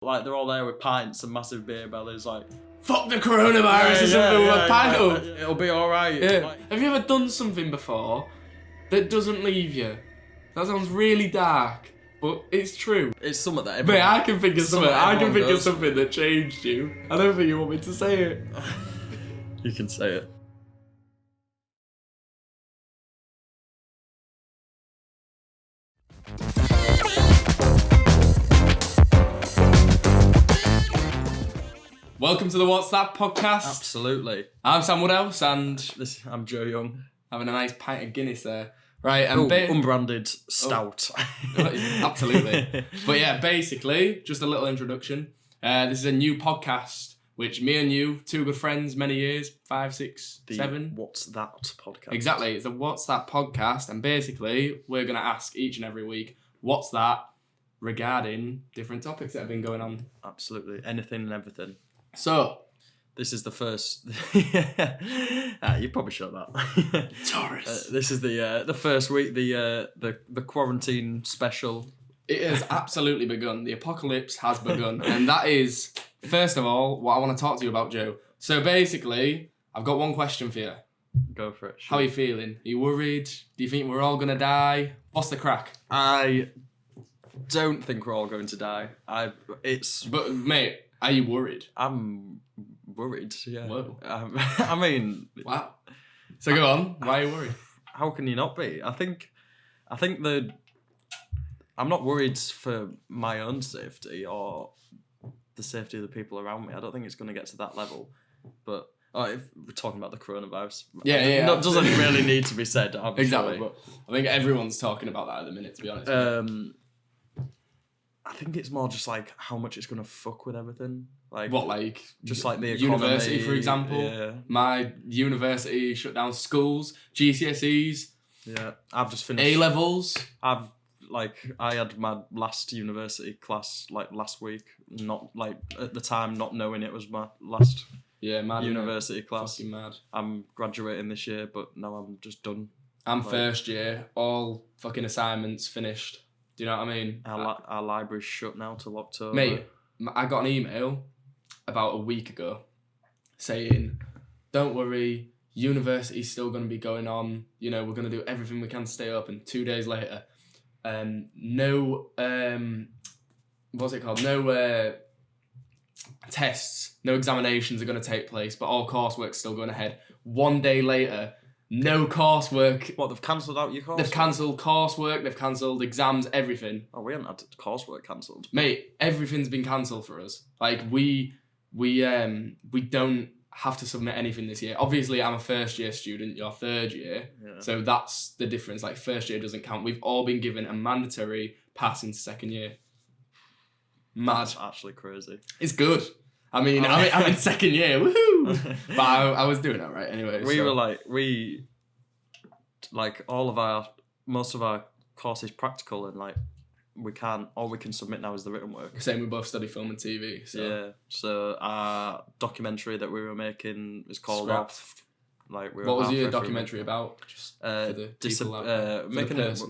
Like, they're all there with pints and massive beer bellies, like, fuck the coronavirus or something with a pint up. It'll be alright. Yeah. Like, Have you ever done something before that doesn't leave you? That sounds really dark, but it's true. it's something that Mate, I can think of something. I can think of does. something that changed you. I don't think you want me to say it. You can say it. Welcome to the What's That podcast. Absolutely. I'm Sam Woodhouse and I'm Joe Young. having a nice pint of Guinness there. Right, And and unbranded stout. absolutely. But yeah, basically, just a little introduction. This is a new podcast, which me and you, two good friends, many years, 5, 6, 7. What's That podcast? Exactly. It's a What's That podcast, and basically, we're going to ask each and every week, what's that, regarding different topics that have been going on. Absolutely. Anything and everything. So, this is the first... you probably shut that. Taurus. This is the first week, the quarantine special. It has absolutely begun. The apocalypse has begun. And that is, first of all, what I want to talk to you about, Joe. So basically, I've got one question for you. Go for it. How are you feeling? Are you worried? Do you think we're all going to die? What's the crack? I don't think we're all going to die. But, mate, are you worried? I'm worried, yeah. Whoa. I mean... Wow. So go on. Why are you worried? How can you not be? I think I'm not worried for my own safety or the safety of the people around me. I don't think it's going to get to that level. But if we're talking about the coronavirus, Yeah. It doesn't really need to be said. Exactly. But I think everyone's talking about that at the minute, to be honest. I think it's more just like how much it's going to fuck with everything. Like what, like just like the economy, university, for example? Yeah. My university shut down schools, GCSEs. Yeah, I've just finished A-levels. I had my last university class like last week. Not like at the time, not knowing it was my last mad university class. Fucking mad. I'm graduating this year, but now I'm just done. I'm first year. All fucking assignments finished. Do you know what I mean? Our library's shut now till October. Mate, I got an email about a week ago saying, don't worry, university's still going to be going on. You know, we're going to do everything we can to stay open. 2 days later, no tests, no examinations are going to take place, but all coursework's still going ahead. 1 day later, no coursework. What, they've cancelled out your coursework? They've cancelled coursework, they've cancelled exams, everything. Oh, we haven't had coursework cancelled. Mate, everything's been cancelled for us. Like, we don't have to submit anything this year. Obviously, I'm a first year student, you're third year. Yeah. So that's the difference. Like, first year doesn't count. We've all been given a mandatory pass into second year. Mad. That's actually crazy. It's good. I'm in second year, woohoo! But I was doing it right anyway. Most of our courses practical, and like all we can submit now is the written work. Same, we both study film and TV. So. Yeah. So our documentary that we were making is called Scrapped. Off. Like what was your documentary about? Just for the people out there,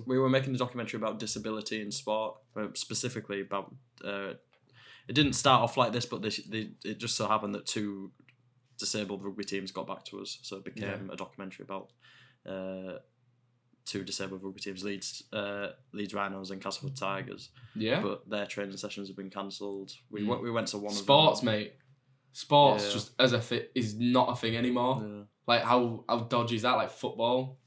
we were making a documentary about disability in sport, specifically about. It didn't start off like this, but it just so happened that 2 disabled rugby teams got back to us, so it became a documentary about 2 disabled rugby teams, Leeds Rhinos and Castleford Tigers. Yeah. But their training sessions have been cancelled. We went to one of them. Sports, mate. Sports just as a fit is not a thing anymore. Yeah. Like how dodgy is that? Like football.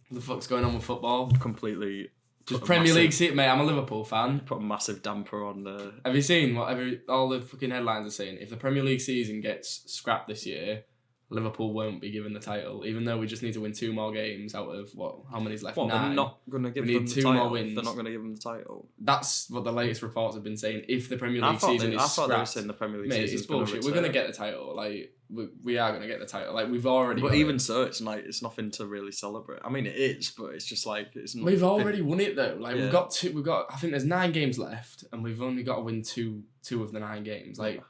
What the fuck's going on with football? Completely. Just Premier League seat, mate. I'm a Liverpool fan. Put a massive damper on the. Have you seen what all the fucking headlines are saying? If the Premier League season gets scrapped this year, Liverpool won't be given the title, even though we just need to win 2 more games out of how many's left? 9. They're not going to give them the 2 title. more wins. They're not going to give them the title. That's what the latest reports have been saying. If the Premier League season is scrapped, I thought they were saying the Premier League season is bullshit. We're going to get the title. Like we are going to get the title. Like we've already. But even so, it's nothing to really celebrate. I mean, it is, but it's just like it's not. We've already won it though. Like we've got. I think there's 9 games left, and we've only got to win two of the 9 games. Like.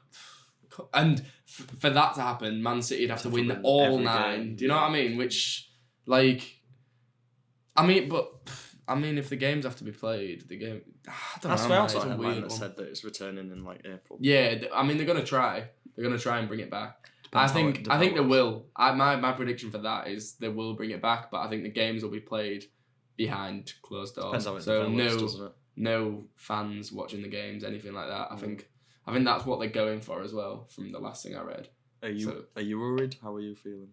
And for that to happen, Man City'd have to win all 9. Game. Do you know what I mean? Which, like, but I mean, if the games have to be played, the game. I don't That's know. why I Man, also it's a had weird that one. said that it's returning in like April. Yeah, I mean, they're gonna try. They're gonna try and bring it back. Depends I how it think they develops. will. My prediction for that is they will bring it back, but I think the games will be played behind closed doors. Depends how it So develops, doesn't it? no fans watching the games, anything like that. I think that's what they're going for as well. From the last thing I read. Are you worried? How are you feeling?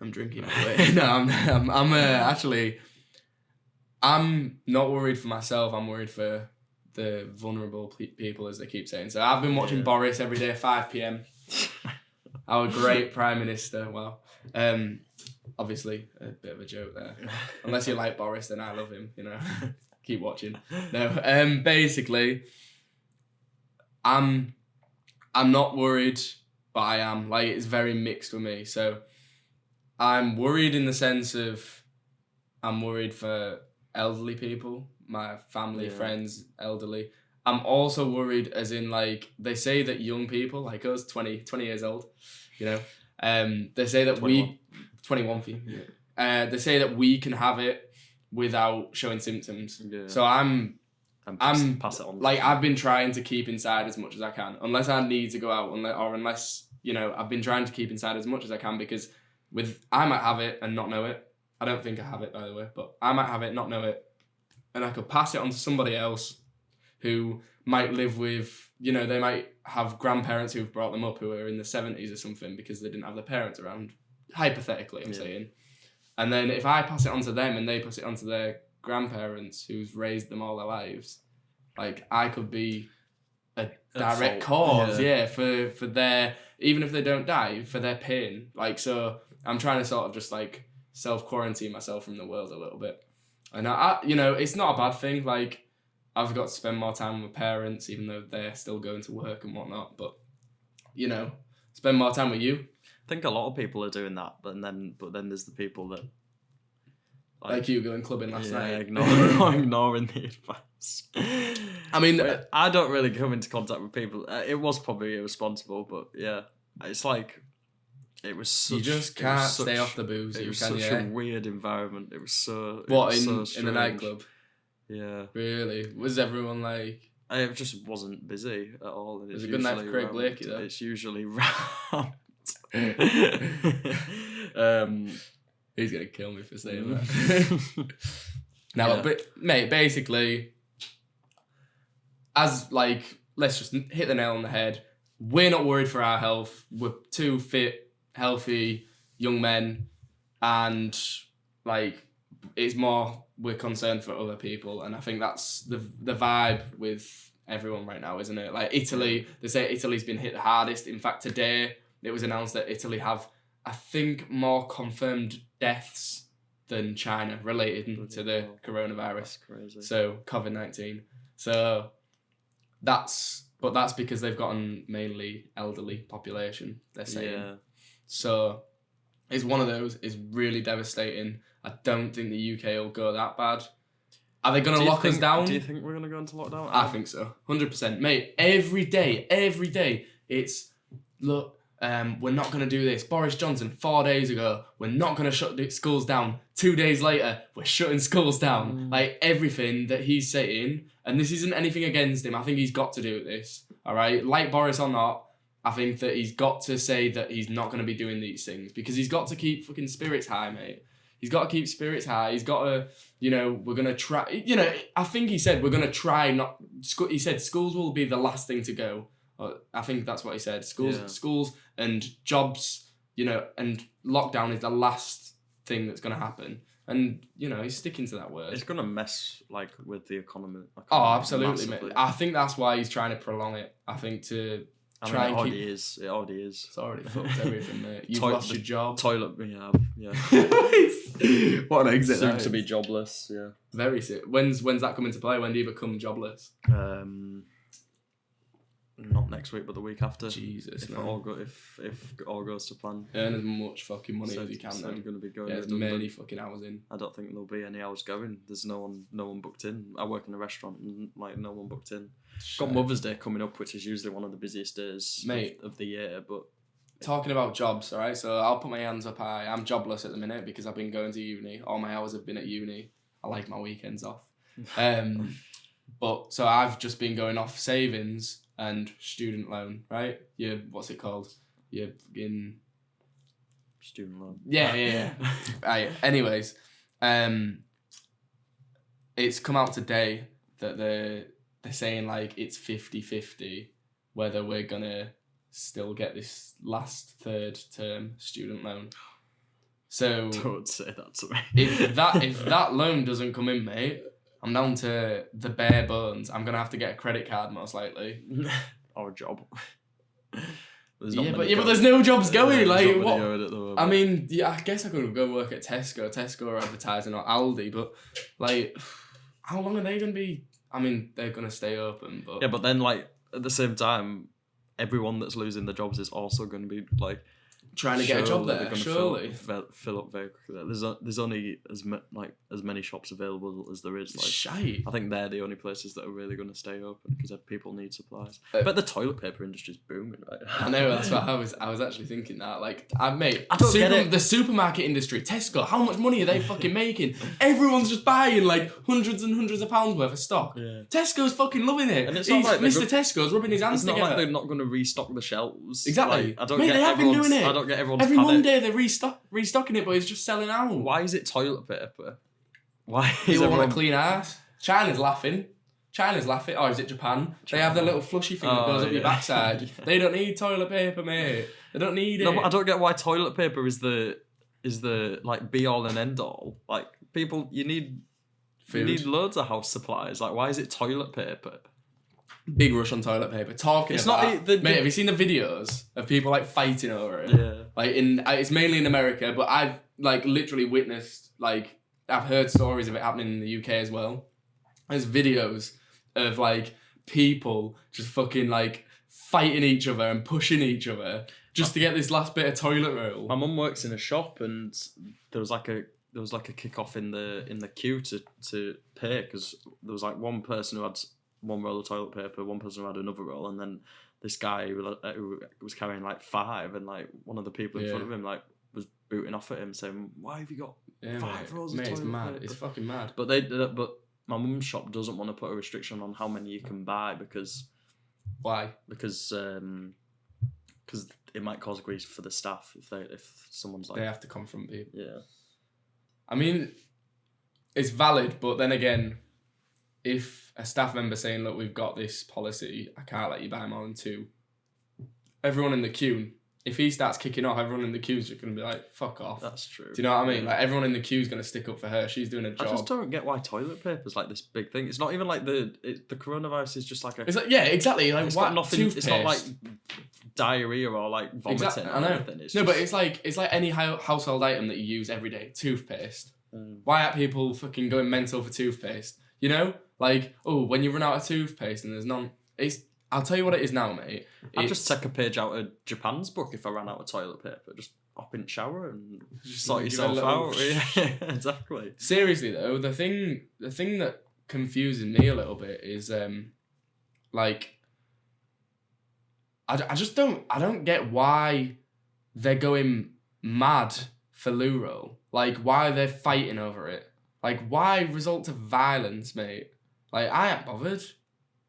I'm drinking. No, I'm actually. I'm not worried for myself. I'm worried for the vulnerable people, as they keep saying. So I've been watching Boris every day, 5 p.m. Our great Prime Minister. Well, obviously a bit of a joke there. Unless you like Boris, then I love him. You know, keep watching. No, basically, I'm not worried, but I am. Like, it's very mixed with me. So I'm worried in the sense of I'm worried for elderly people, my family, friends, elderly. I'm also worried as in, like, they say that young people, like us, 20 years old, you know, they say that 21 for you. Yeah. They say that we can have it without showing symptoms. Yeah. So I'm pass it on. Like, I've been trying to keep inside as much as I can, unless I need to go out, unless, you know, I've been trying to keep inside as much as I can, because I might have it and not know it. I don't think I have it, by the way, but I might have it, not know it, and I could pass it on to somebody else who might live with, you know, they might have grandparents who've brought them up who are in the 70s or something because they didn't have their parents around. Hypothetically, I'm saying. And then if I pass it on to them and they pass it on to their grandparents who's raised them all their lives, like, I could be a direct cause, for their, even if they don't die, for their pain. Like, so I'm trying to sort of just, like, self-quarantine myself from the world a little bit. And I, you know, it's not a bad thing. Like, I've got to spend more time with parents, even though they're still going to work and whatnot. But, you know, spend more time with you. I think a lot of people are doing that, but then there's the people that, like you going clubbing last night. ignoring the advice. I mean, I don't really come into contact with people. It was probably irresponsible, but yeah, it's like, it was such, you just can't stay off the booze. It was such a weird environment. It was so... What, in the nightclub? Yeah. Really? Was everyone like... It just wasn't busy at all. It was a good night for Craig Blakey, though. It's usually rammed. He's going to kill me for saying that. But, mate, basically, as, like, let's just hit the nail on the head. We're not worried for our health. We're two fit, healthy young men, and, like, it's more we're concerned for other people, and I think that's the vibe with everyone right now, isn't it? Like, Italy, they say Italy's been hit the hardest. In fact, today it was announced that Italy have, I think, more confirmed deaths than China related to the coronavirus. That's crazy. So COVID-19. So that's because they've gotten mainly elderly population, they're saying. Yeah. So it's one of those. It's really devastating. I don't think the UK will go that bad. Are they going to lock us down? Do you think we're going to go into lockdown? I think so. 100%. Mate, every day, it's, look, we're not going to do this. Boris Johnson, 4 days ago, we're not going to shut schools down. 2 days later, we're shutting schools down. Like, everything that he's saying, and this isn't anything against him, I think he's got to do this, all right? Like Boris or not, I think that he's got to say that he's not going to be doing these things, because he's got to keep fucking spirits high, mate. He's got to keep spirits high. He's got to, you know, we're going to try, you know, I think he said we're going to try not, he said schools will be the last thing to go. I think that's what he said. Schools and jobs, you know, and lockdown is the last thing that's going to happen. And, you know, he's sticking to that word. It's going to mess, like, with the economy. Oh, absolutely, mate. I think that's why he's trying to prolong it. I think to... It already is. It's already fucked everything, mate. You've lost your job. Toilet, yeah. What an exit. Soon to be jobless, yeah. Very sick. When's that coming to play? When do you become jobless? Not next week, but the week after. Jesus, if all goes to plan. Earn as much fucking money as you can. Then you're going to be going. As many fucking hours in. I don't think there'll be any hours going. There's no one booked in. I work in a restaurant, and like no one booked in. Got Mother's Day coming up, which is usually one of the busiest days, mate, of the year. But talking about jobs, all right? So I'll put my hands up high. I'm jobless at the minute because I've been going to uni. All my hours have been at uni. I like my weekends off. But so I've just been going off savings and student loan, right? What's it called? In Student loan. Yeah. Right. Anyways, it's come out today that they're saying like it's 50-50 whether we're gonna still get this last third term student loan. So don't say that to me. if that loan doesn't come in, mate, I'm down to the bare bones. I'm gonna have to get a credit card most likely. Or a job. But there's no jobs going. Like what? Going I mean, I guess I could go work at Tesco. Tesco are advertising, or Aldi, but like, how long are they gonna be? I mean, they're gonna stay open, but yeah, but then like at the same time, everyone that's losing their jobs is also going to be like trying to get a job there. Surely fill up very quickly. There's only as many shops available as there is. Like, shite. I think they're the only places that are really going to stay open because people need supplies. But the toilet paper industry's booming right now. I know, that's what I was actually thinking that. Like, I don't get it. The supermarket industry, Tesco, how much money are they fucking making? Everyone's just buying like hundreds and hundreds of pounds worth of stock. Yeah. Tesco's fucking loving it. And it's not like Mr. Tesco's rubbing his hands it's not together. like they're not going to restock the shelves. Exactly. Like, Mate, they have been doing it. I don't get everyone's Every panic. Monday they're restocking it, but it's just selling out. Why is it toilet paper? Why is People everyone... want a clean ass. China's laughing. Or is it Japan? They have the little flushy thing that goes up your backside. They don't need toilet paper, mate. They don't need it. No, but I don't get why toilet paper is the like be all and end all. Like people, you need loads of house supplies. Like why is it toilet paper? Big rush on toilet paper. Mate, have you seen the videos of people like fighting over it? Yeah. Like it's mainly in America, but I've like literally witnessed, like I've heard stories of it happening in the UK as well. There's videos of like people just fucking like fighting each other and pushing each other just to get this last bit of toilet roll. My mum works in a shop and there was like a kick off in the queue to pay because there was like one person who had one roll of toilet paper, one person who had another roll, and then this guy who was carrying like 5, and like one of the people in front of him like was booting off at him saying, "Why have you got 5 rolls of toilet it's mad. paper?" It's fucking mad. But my mum's shop doesn't want to put a restriction on how many you can buy because why? Because it might cause grief for the staff if someone's like they have to confront people. Yeah. I mean, it's valid, but then again, if a staff member saying, "Look, we've got this policy, I can't let you buy more than 2," everyone in the queue, if he starts kicking off, everyone in the queue's just going to be like, "Fuck off." That's true. Do you know what I mean? Like, everyone in the queue's going to stick up for her. She's doing a job. I just don't get why toilet paper's like this big thing. It's not even like the coronavirus is just like a... It's like, yeah, exactly. Like, it's what? got nothing... Toothpaste. It's not like diarrhea or like vomiting exactly, or I know. anything. But it's like any household item that you use every day. Toothpaste. Why aren't people fucking going mental for toothpaste? You know? Like, when you run out of toothpaste and there's none... I'll tell you what it is now, mate. I'd just take a page out of Japan's book if I ran out of toilet paper. Just hop in the shower and just sort yourself out. Yeah, exactly. Seriously though, the thing that confuses me a little bit is like I just don't get why they're going mad for loo roll. Like why they're fighting over it. Like why resort to violence, mate? Like I ain't bothered.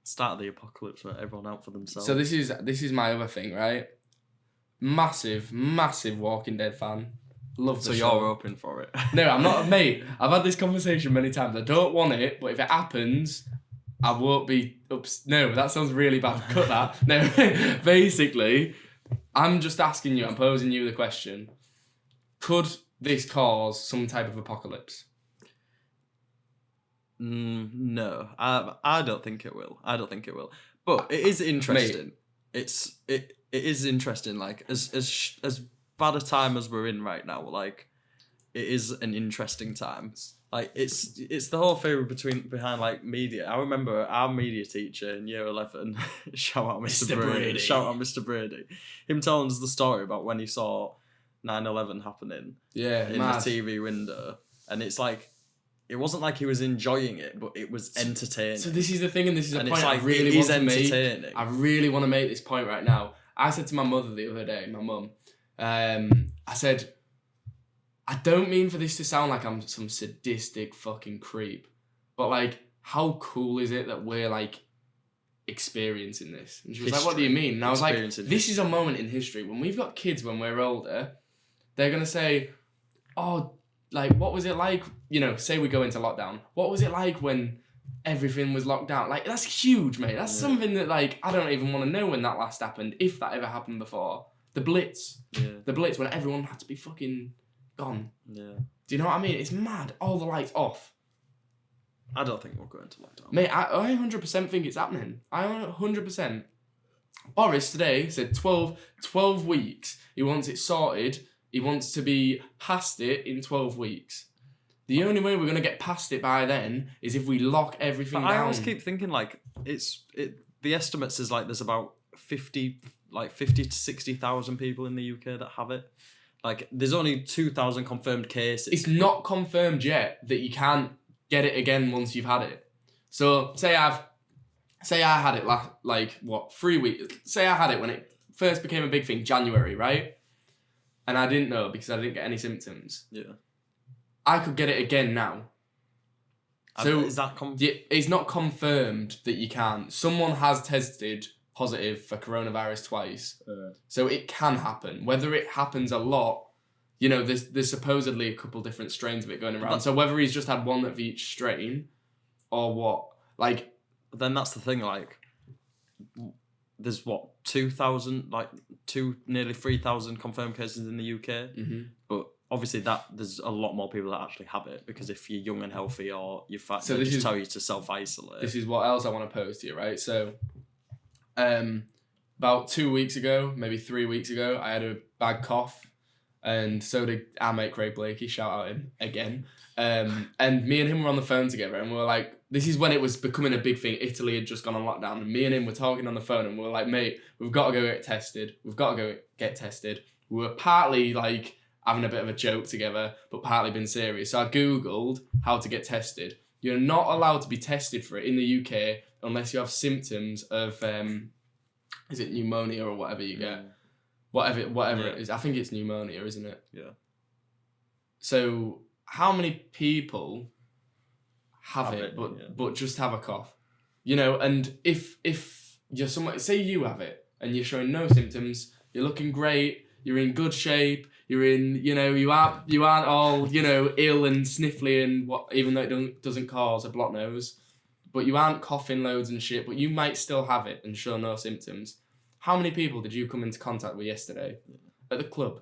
Start of the apocalypse, where everyone out for themselves. So this is my other thing, right? Massive Walking Dead fan. Love the show. So you're open for it? No, I'm not, mate. I've had this conversation many times. I don't want it, but if it happens, I won't be No, that sounds really bad. Cut that. No, basically, I'm just asking you. I'm posing you the question: could this cause some type of apocalypse? No, I don't think it will. But it is interesting. Mate. It is interesting. Like as bad a time as we're in right now, like it is an interesting time. Like it's the whole theory behind like media. I remember our media teacher in year 11. Shout out Mr. Brady. Shout out Mr. Brady. Him telling us the story about when he saw 9/11 happening. Yeah, in mad. the TV window, and it's like. It wasn't like he was enjoying it, but it was entertaining. So this is the thing, and this is a point like, I really want to make. I really want to make this point right now. I said to my mother the other day, my mum, I said, I don't mean for this to sound like I'm some sadistic fucking creep, but like, how cool is it that we're like experiencing this? And she was like, what do you mean? And I was like, this is a moment in history. When we've got kids when we're older, they're going to say, oh, like, what was it like? You know, say we go into lockdown. What was it like when everything was locked down? Like, that's huge, mate. That's something that, like, I don't even want to know when that last happened, if that ever happened before. The Blitz. Yeah. The Blitz, when everyone had to be fucking gone. Yeah. Do you know what I mean? It's mad. All the lights off. I don't think we'll go into lockdown. Mate, I 100% think it's happening. I 100%. Boris today said 12 weeks. He wants it sorted. He wants to be past it in 12 weeks. The only way we're going to get past it by then is if we lock everything down. I always keep thinking, like, the estimates is, like, there's about 50 to 60,000 people in the UK that have it. Like, there's only 2,000 confirmed cases. It's not confirmed yet that you can't get it again once you've had it. So, say I had it last, 3 weeks. Say I had it when it first became a big thing, January, right? And I didn't know because I didn't get any symptoms. Yeah. I could get it again now. So is that it's not confirmed that you can. Someone has tested positive for coronavirus twice. So it can happen. Whether it happens a lot, you know, there's supposedly a couple different strains of it going around. So whether he's just had one of each strain or what, like... Then that's the thing, like... There's what, 2,000, nearly 3,000 confirmed cases in the UK. Mm-hmm. But obviously there's a lot more people that actually have it, because if you're young and healthy or you're fat, they just tell you to self-isolate. This is what else I want to pose to you, right? So, about 2 weeks ago, maybe 3 weeks ago, I had a bad cough, and so did our mate Craig Blakey, shout out him again. And me and him were on the phone together, and we were like, this is when it was becoming a big thing. Italy had just gone on lockdown, and me and him were talking on the phone, and we were like, mate, we've got to go get tested. We've got to go get tested. We were partly like having a bit of a joke together, but partly being serious. So I Googled how to get tested. You're not allowed to be tested for it in the UK unless you have symptoms of, is it pneumonia or whatever you get? Whatever it is. I think it's pneumonia, isn't it? Yeah. So how many people have it, but just have a cough? You know, and if you're someone, say you have it and you're showing no symptoms, you're looking great, you're in good shape, you're in, you know, you aren't all, you know, ill and sniffly and what, even though it doesn't cause a blocked nose, but you aren't coughing loads and shit, but you might still have it and show no symptoms. How many people did you come into contact with yesterday at the club?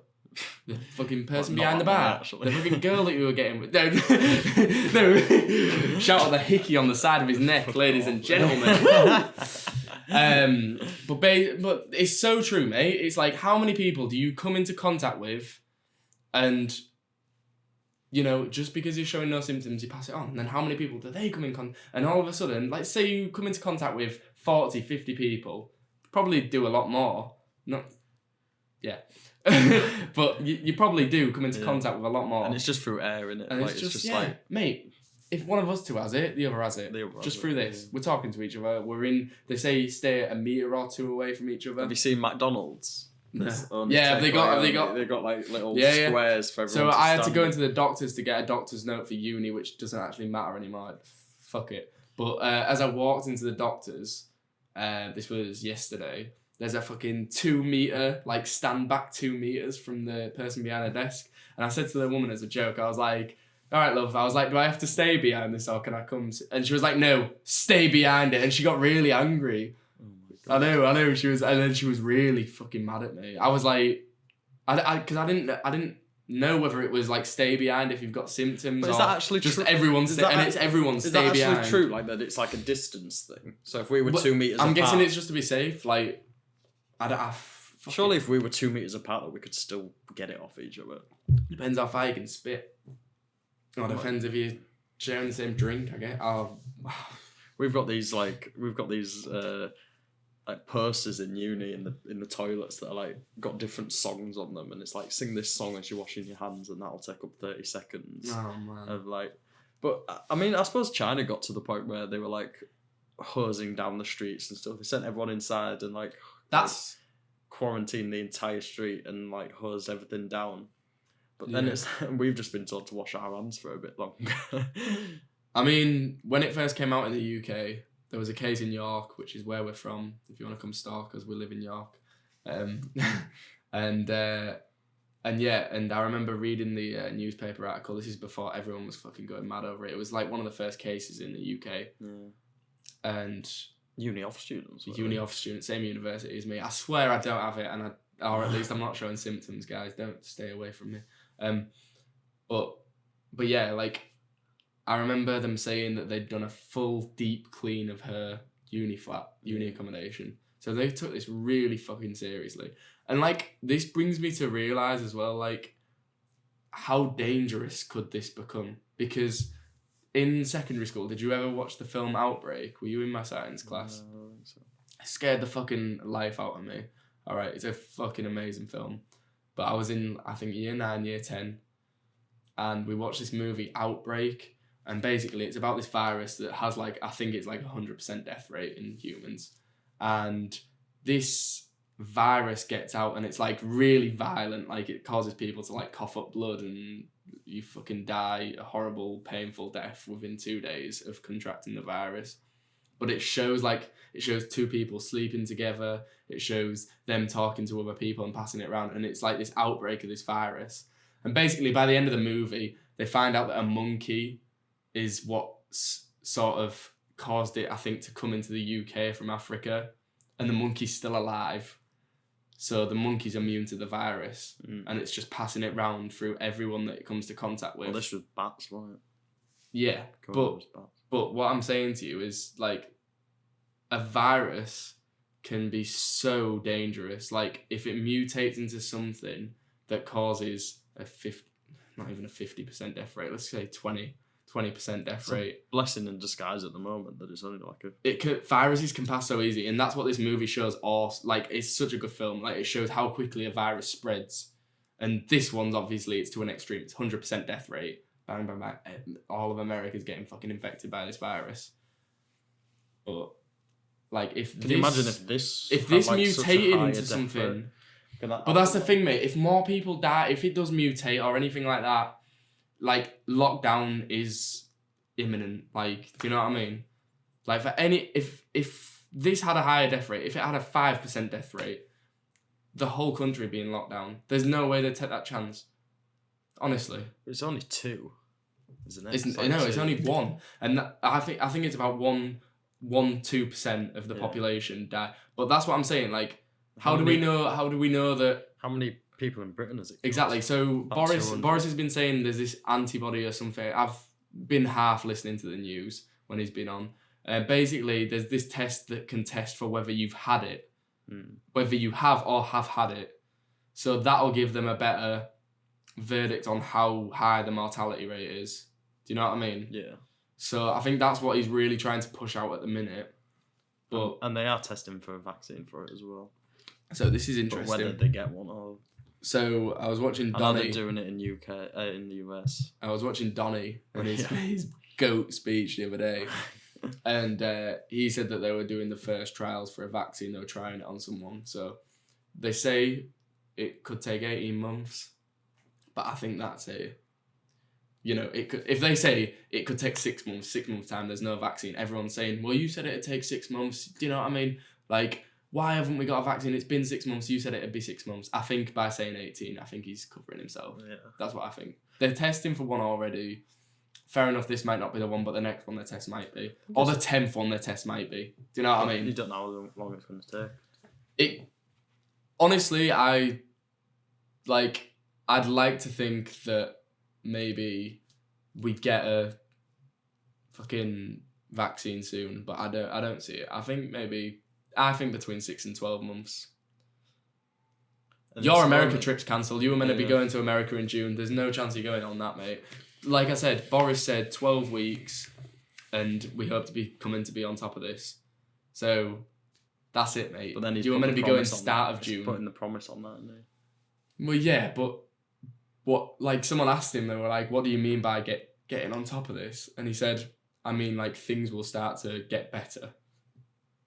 The fucking person behind the bar. The fucking girl that you were getting with. No. Shout out the hickey on the side of his neck, ladies and gentlemen. But it's so true, mate. It's like, how many people do you come into contact with and, you know, just because you're showing no symptoms, you pass it on. And then how many people do they come in contact? And all of a sudden, like, say you come into contact with 40, 50 people, probably do a lot more. Yeah. But you probably do come into contact with a lot more. And it's just through air, innit? And like, it's just like... Mate, if one of us two has it, the other has it. Just through this. We're talking to each other. We're in... They say stay a metre or two away from each other. Have you seen McDonald's? Yeah, they got like little squares for everyone. So I had to go into the doctors to get a doctor's note for uni, which doesn't actually matter anymore. Fuck it. But as I walked into the doctor's, this was yesterday, there's a fucking 2 metre, like stand back 2 metres from the person behind the desk. And I said to the woman as a joke, I was like, all right, love. I was like, do I have to stay behind this or can I come? And she was like, no, stay behind it. And she got really angry. I know. She was, and then she was really fucking mad at me. I was like, because I didn't know whether it was like stay behind if you've got symptoms. But is that actually just true? It's everyone stay behind. Is that actually true? Like that, it's like a distance thing. So if we were 2 meters, I'm guessing it's just to be safe. Like, surely if we were 2 meters apart, that we could still get it off each other. Depends how far you can spit. Or depends if you're sharing the same drink. I guess. We've got these like posters in uni in the toilets that are like got different songs on them, and it's like sing this song as you're washing your hands, and that'll take up 30 seconds. Oh man. Of like, but I mean, I suppose China got to the point where they were like hosing down the streets and stuff. They sent everyone inside and like that's quarantine the entire street and like hose everything down. But then we've just been told to wash our hands for a bit longer. I mean, when it first came out in the UK, there was a case in York, which is where we're from. If you want to come stalk us, we live in York. And I remember reading the newspaper article. This is before everyone was fucking going mad over it. It was like one of the first cases in the UK. Yeah. And uni off students. Off students, same university as me. I swear I don't have it, or at least I'm not showing symptoms, guys. Don't stay away from me. But yeah, like I remember them saying that they'd done a full deep clean of her uni accommodation. So they took this really fucking seriously. And like this brings me to realise as well, like how dangerous could this become? Because in secondary school, did you ever watch the film Outbreak? Were you in my science class? No, I don't think so. It scared the fucking life out of me. Alright, it's a fucking amazing film. But I was in, I think, year 9, year 10. And we watched this movie, Outbreak. And basically, it's about this virus that has, like, I think it's like 100% death rate in humans. And this virus gets out and it's, like, really violent. Like, it causes people to, like, cough up blood and you fucking die a horrible, painful death within 2 days of contracting the virus. But it shows 2 people sleeping together. It shows them talking to other people and passing it around. And it's like this outbreak of this virus. And basically, by the end of the movie, they find out that a monkey is what sort of caused it, I think, to come into the UK from Africa. And the monkey's still alive. So the monkey's immune to the virus. And it's just passing it round through everyone that it comes to contact with. Well, this was bats, wasn't it? Yeah, but what I'm saying to you is, like, a virus can be so dangerous. Like, if it mutates into something that causes not even a 50% death rate, let's say 20% death rate. Blessing in disguise at the moment that it's only like viruses can pass so easy, and that's what this movie shows. Like, it's such a good film. Like, it shows how quickly a virus spreads, and this one's obviously it's to an extreme. It's 100% death rate. Bang, bang, bang. All of America's getting fucking infected by this virus. But, like, if you imagine if this mutated into something? But that's the thing, mate. If more people die, if it does mutate or anything like that, like, lockdown is imminent. Like, do you know what I mean? Like, if this had a higher death rate, if it had a 5% death rate, the whole country would be in lockdown. There's no way they'd take that chance. Honestly, it's only 2, isn't it? It's only 1, and I think it's about 2% of the population die. But that's what I'm saying. Like, how do we know that? How many people in Britain is it? Exactly. So Boris has been saying there's this antibody or something. I've been half listening to the news when he's been on. Basically, there's this test that can test for whether you've had it, whether you have or have had it. So that'll give them a better verdict on how high the mortality rate is. Do you know what I mean? Yeah. So I think that's what he's really trying to push out at the minute. And they are testing for a vaccine for it as well. So this is interesting. But whether they get one or... So I was watching Donnie. I know they're doing it in the US. I was watching Donnie on his GOAT speech the other day. And he said that they were doing the first trials for a vaccine. They were trying it on someone. So they say it could take 18 months. But I think that's it could, if they say it could take 6 months, 6 months time, there's no vaccine. Everyone's saying, well, you said it'd take 6 months. Do you know what I mean? Like, why haven't we got a vaccine? It's been 6 months. You said it'd be 6 months. I think by saying 18, I think he's covering himself. Yeah. That's what I think. They're testing for one already. Fair enough, this might not be the one, but the next one their test might be. Or the 10th one their test might be. Do you know what I mean? You don't know how long it's going to take. Honestly, I'd like to think that maybe we'd get a fucking vaccine soon, but I don't see it. I think between 6 and 12 months. And your America trip's cancelled. You were meant to be going to America in June. There's no chance you're going on that, mate. Like I said, Boris said 12 weeks, and we hope to be on top of this. So that's it, mate. But then you were meant to be going start of June. He's putting the promise on that, isn't he? Well, yeah, but what? Like, someone asked him, they were like, "What do you mean by getting on top of this?" And he said, "I mean, like, things will start to get better."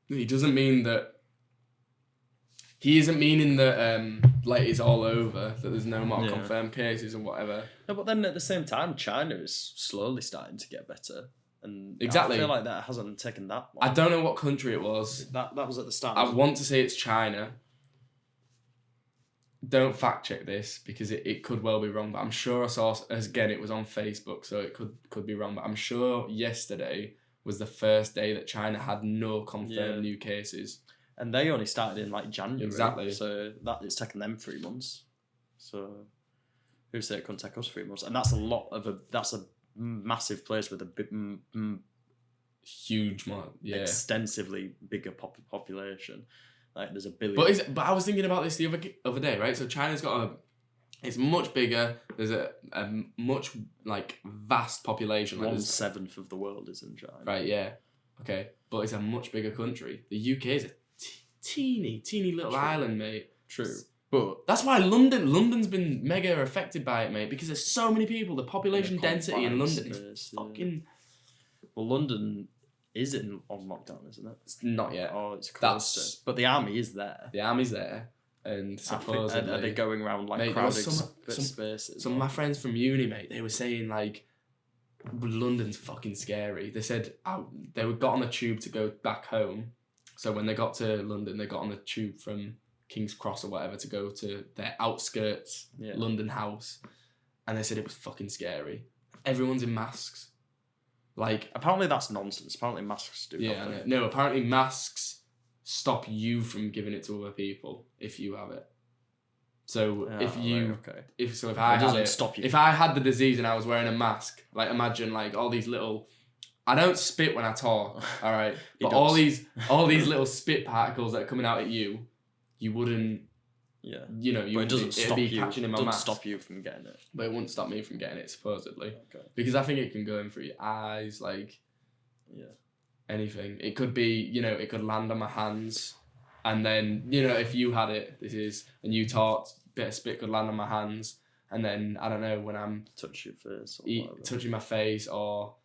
He doesn't mean that. He isn't meaning that like it's all over, that there's no more confirmed cases and whatever. No, but then at the same time, China is slowly starting to get better. And Exactly. I feel like that hasn't taken that long. I don't know what country it was. That was at the start. I want to say it's China. Don't fact check this because it could well be wrong, but I'm sure I saw, again, it was on Facebook, so it could be wrong, but I'm sure yesterday was the first day that China had no confirmed new cases. And they only started in like January. Exactly. So that it's taken them 3 months. So who said it couldn't take us 3 months? And that's that's a massive place with a big, huge, extensively bigger population. Like there's a billion. But I was thinking about this the other day, right? So China's got it's much bigger. There's a much like vast population. Like 1/7 of the world is in China. Right. Yeah. Okay. But it's a much bigger country. The UK is a teeny little island, mate. True. But that's why London's been mega affected by it, mate, because there's so many people. The population density in London is fucking. Well, London is on lockdown, isn't it? It's not yet. Oh, it's close. But the army is there. The army's there, and supposedly are they going around like crowded spaces? Some of my friends from uni, mate, they were saying like, London's fucking scary. They said they got on the tube to go back home. So when they got to London, they got on the tube from King's Cross or whatever to go to their outskirts London house, and they said it was fucking scary. Everyone's in masks. Like, apparently that's nonsense. Apparently masks do nothing. No, apparently masks stop you from giving it to other people if you have it. So if I had the disease and I was wearing a mask, like imagine like all these little, I don't spit when I talk, all right, but all these little spit particles that are coming out at you, you wouldn't. Yeah. You know, it doesn't stop you. Catching in my mask. Stop you from getting it. But it wouldn't stop me from getting it, supposedly. Okay. Because I think it can go in through your eyes, like, anything. It could be, it could land on my hands, and then, if you had it, and you talked, a bit of spit could land on my hands, and then I don't know when I'm touching your face, touching my face or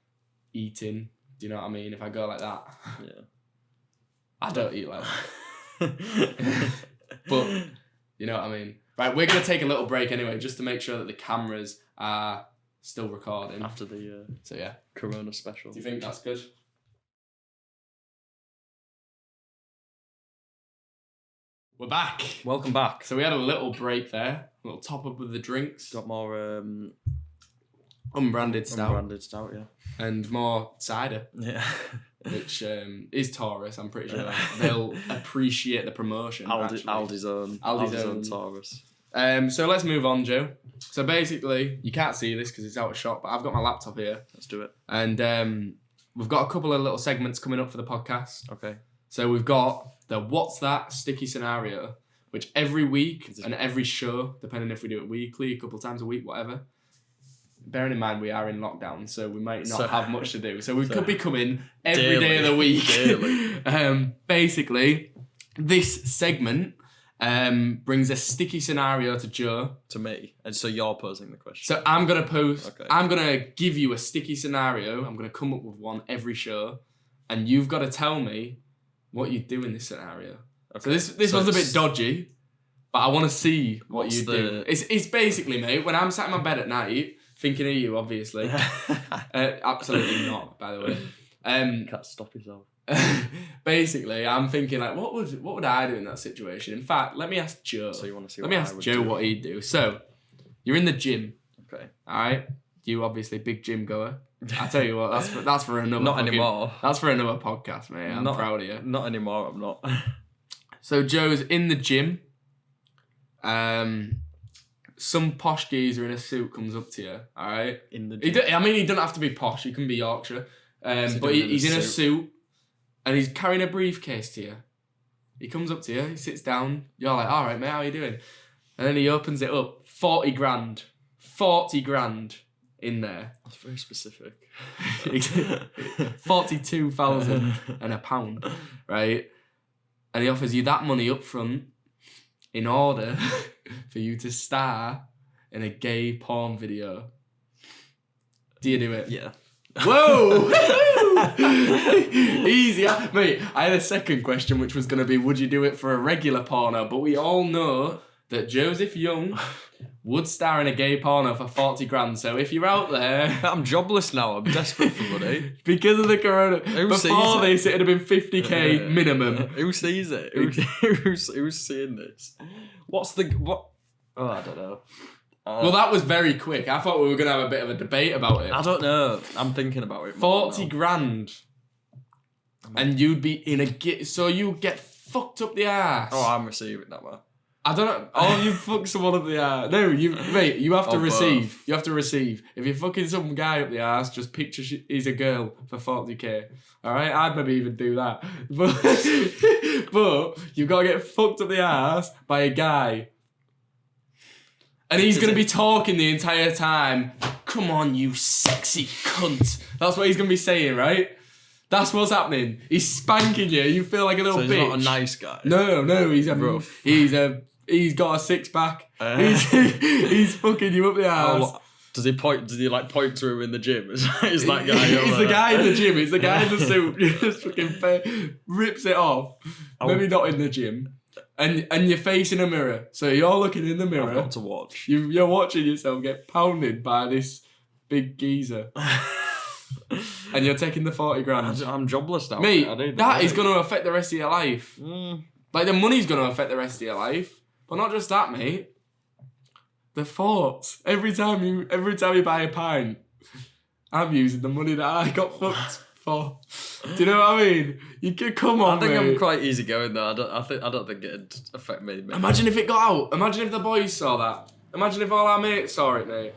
eating. Do you know what I mean? If I go like that, I don't eat like that, but. You know what I mean? Right, we're going to take a little break anyway, just to make sure that the cameras are still recording. After the Corona special. Do you think that's good? We're back. Welcome back. So we had a little break there, a little top up with the drinks. Got more unbranded stout. Unbranded stout, yeah. And more cider. Yeah. Which is Taurus, I'm pretty sure. They'll appreciate the promotion. Aldi's own Taurus. So let's move on, Joe. So basically, you can't see this because it's out of shot, but I've got my laptop here. Let's do it. And we've got a couple of little segments coming up for the podcast. Okay. So we've got the What's That Sticky Scenario, which every week and every show, depending if we do it weekly, a couple of times a week, whatever. Bearing in mind we are in lockdown, so we might not have much to do. So we could be coming every day of the week. Basically, this segment brings a sticky scenario to Joe. To me. And so you're posing the question. So I'm going to give you a sticky scenario. I'm going to come up with one every show. And you've got to tell me what you do in this scenario. Okay. So this one's a bit dodgy, but I want to see what you do. It's basically, mate, when I'm sat in my bed at night... Thinking of you, obviously. Absolutely not, by the way. Can't stop yourself. Basically, I'm thinking like, what would I do in that situation? In fact, let me ask Joe. So you want to see? Let me ask Joe what he'd do. So, you're in the gym. Okay. All right. You obviously big gym goer. I tell you what, that's for another. Not anymore. That's for another podcast, mate. I'm proud of you. Not anymore. I'm not. So Joe's in the gym. Some posh geezer in a suit comes up to you, all right? In the gym. He doesn't have to be posh. He can be Yorkshire. But he's in a suit and he's carrying a briefcase to you. He comes up to you, he sits down. You're like, all right, mate, how are you doing? And then he opens it up. 40 grand. 40 grand in there. That's very specific. 42,000 and a pound, right? And he offers you that money up front in order for you to star in a gay porn video. Do you do it? Yeah. Whoa! Easy, mate. I had a second question, which was going to be, would you do it for a regular porno? But we all know that Joseph Young would star in a gay porno for 40 grand. So if you're out there... I'm jobless now. I'm desperate for money. Because of the corona. Before this, it'd have been 50k minimum. Who sees it? Who's seeing this? What? Oh, I don't know. Well, that was very quick. I thought we were going to have a bit of a debate about it. I don't know. I'm thinking about it. 40 grand. And you'd be in a... So you get fucked up the ass. Oh, I'm receiving that, man. I don't know. Oh, you fuck someone up the ass. No, you have to receive. Both. You have to receive. If you're fucking some guy up the ass, just picture he's a girl for 40k. All right, I'd maybe even do that. But you've got to get fucked up the ass by a guy. And he's going to be talking the entire time. Come on, you sexy cunt. That's what he's going to be saying, right? That's what's happening. He's spanking you. You feel like a little bitch. He's not a nice guy. No. He's rough. He's got a six pack. He's fucking you up the ass. Does he point to him in the gym? Is that guy? He's the guy in the gym. He's the guy in the suit. Just fucking rips it off. Maybe not in the gym. And you're facing a mirror. So you're looking in the mirror. I've got to watch. You're watching yourself get pounded by this big geezer. And you're taking the 40 grand. I'm jobless now. Mate, that is going to affect the rest of your life. Like, the money's going to affect the rest of your life. But not just that, mate. The thoughts. Every time you buy a pint, I'm using the money that I got fucked for. Do you know what I mean? You can come on, I think mate. I'm quite easygoing though. I don't think it'd affect me. Mate. Imagine if it got out. Imagine if the boys saw that. Imagine if all our mates saw it, mate.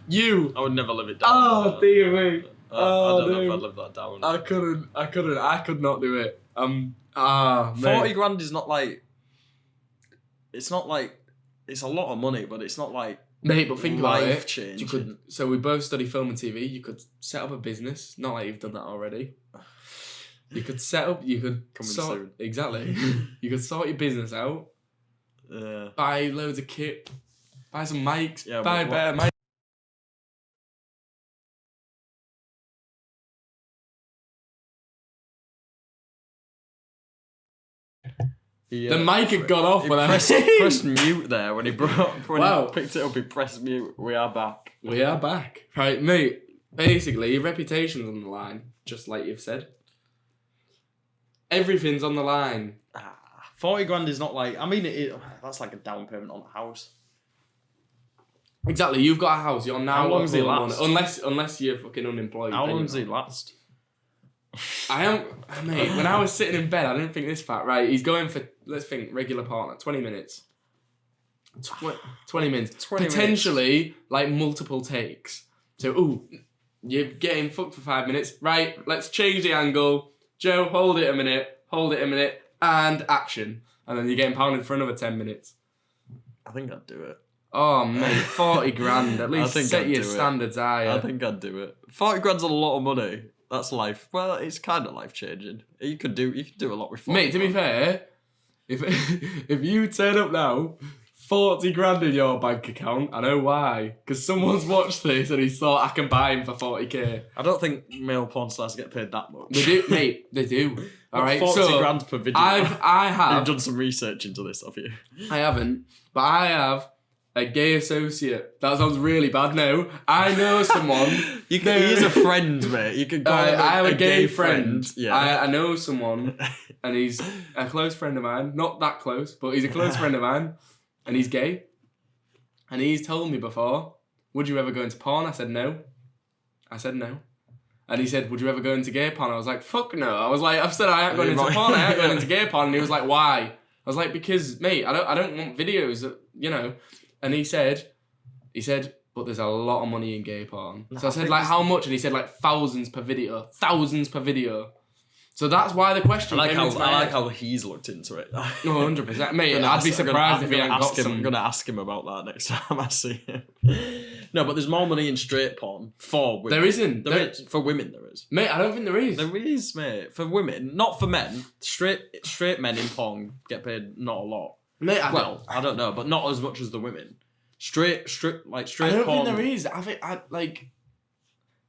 You. I would never live it down. Oh, dear me. I don't know if I'd live that down. I could not do it. 40 grand is not like... It's not like... It's a lot of money, but it's not like... Mate, but think about it. Life-changing. So we both study film and TV. You could set up a business. Not like you've done that already. You could set up... You could Coming soon. Exactly. You could sort your business out. Yeah. Buy loads of kit. Buy some mics. Yeah, buy better mics. The mic had gone off when I pressed mute there when he picked it up. He pressed mute. We are back. We are back, right, mate? Basically, your reputation's on the line, just like you've said. Everything's on the line. 40 grand is not like. I mean, that's like a down payment on a house. Exactly. You've got a house. You're now. How long does it last? Unless you're fucking unemployed. How long does it last? Mate, when I was sitting in bed, I didn't think this fat, right? He's going for, let's think, regular partner, 20 minutes. 20 minutes. Potentially, like, multiple takes. So, you're getting fucked for 5 minutes. Right, let's change the angle. Joe, hold it a minute, and action. And then you're getting pounded for another 10 minutes. I think I'd do it. Oh, mate, 40 grand. At least set your standards higher. I think I'd do it. 40 grand's a lot of money. That's life. Well, it's kind of life changing. You could do a lot with 40. Mate, to be fair, if you turn up now, 40 grand in your bank account, I know why. Because someone's watched this and he thought I can buy him for 40k. I don't think male porn stars get paid that much. They do, mate. They do. All right. 40 grand per video. I have. You've done some research into this, have you? I haven't, but I have. A gay associate. That sounds really bad. No, I know someone. He is a friend, mate. You could go. I have a gay friend. Yeah, I know someone, and he's a close friend of mine. Not that close, but he's a close friend of mine, and he's gay. And he's told me before, "Would you ever go into porn?" I said no. And he said, "Would you ever go into gay porn?" I was like, "Fuck no." I was like, "I've said I ain't going into porn. I ain't going into gay porn." And he was like, "Why?" I was like, "Because, mate, I don't want videos that, you know." And he said, but there's a lot of money in gay porn. So I said, like, how much? And he said, like, thousands per video. So that's why the question I like how he's looked into it. No, 100%. Mate, I'd be surprised if he hadn't got some. I'm going to ask him about that next time I see him. No, but there's more money in straight porn for women. There isn't. For women, there is. Mate, I don't think there is. There is, mate. For women, not for men. Straight men in porn get paid not a lot. Mate, I don't know, but not as much as the women. Straight I don't porn. think there is. I think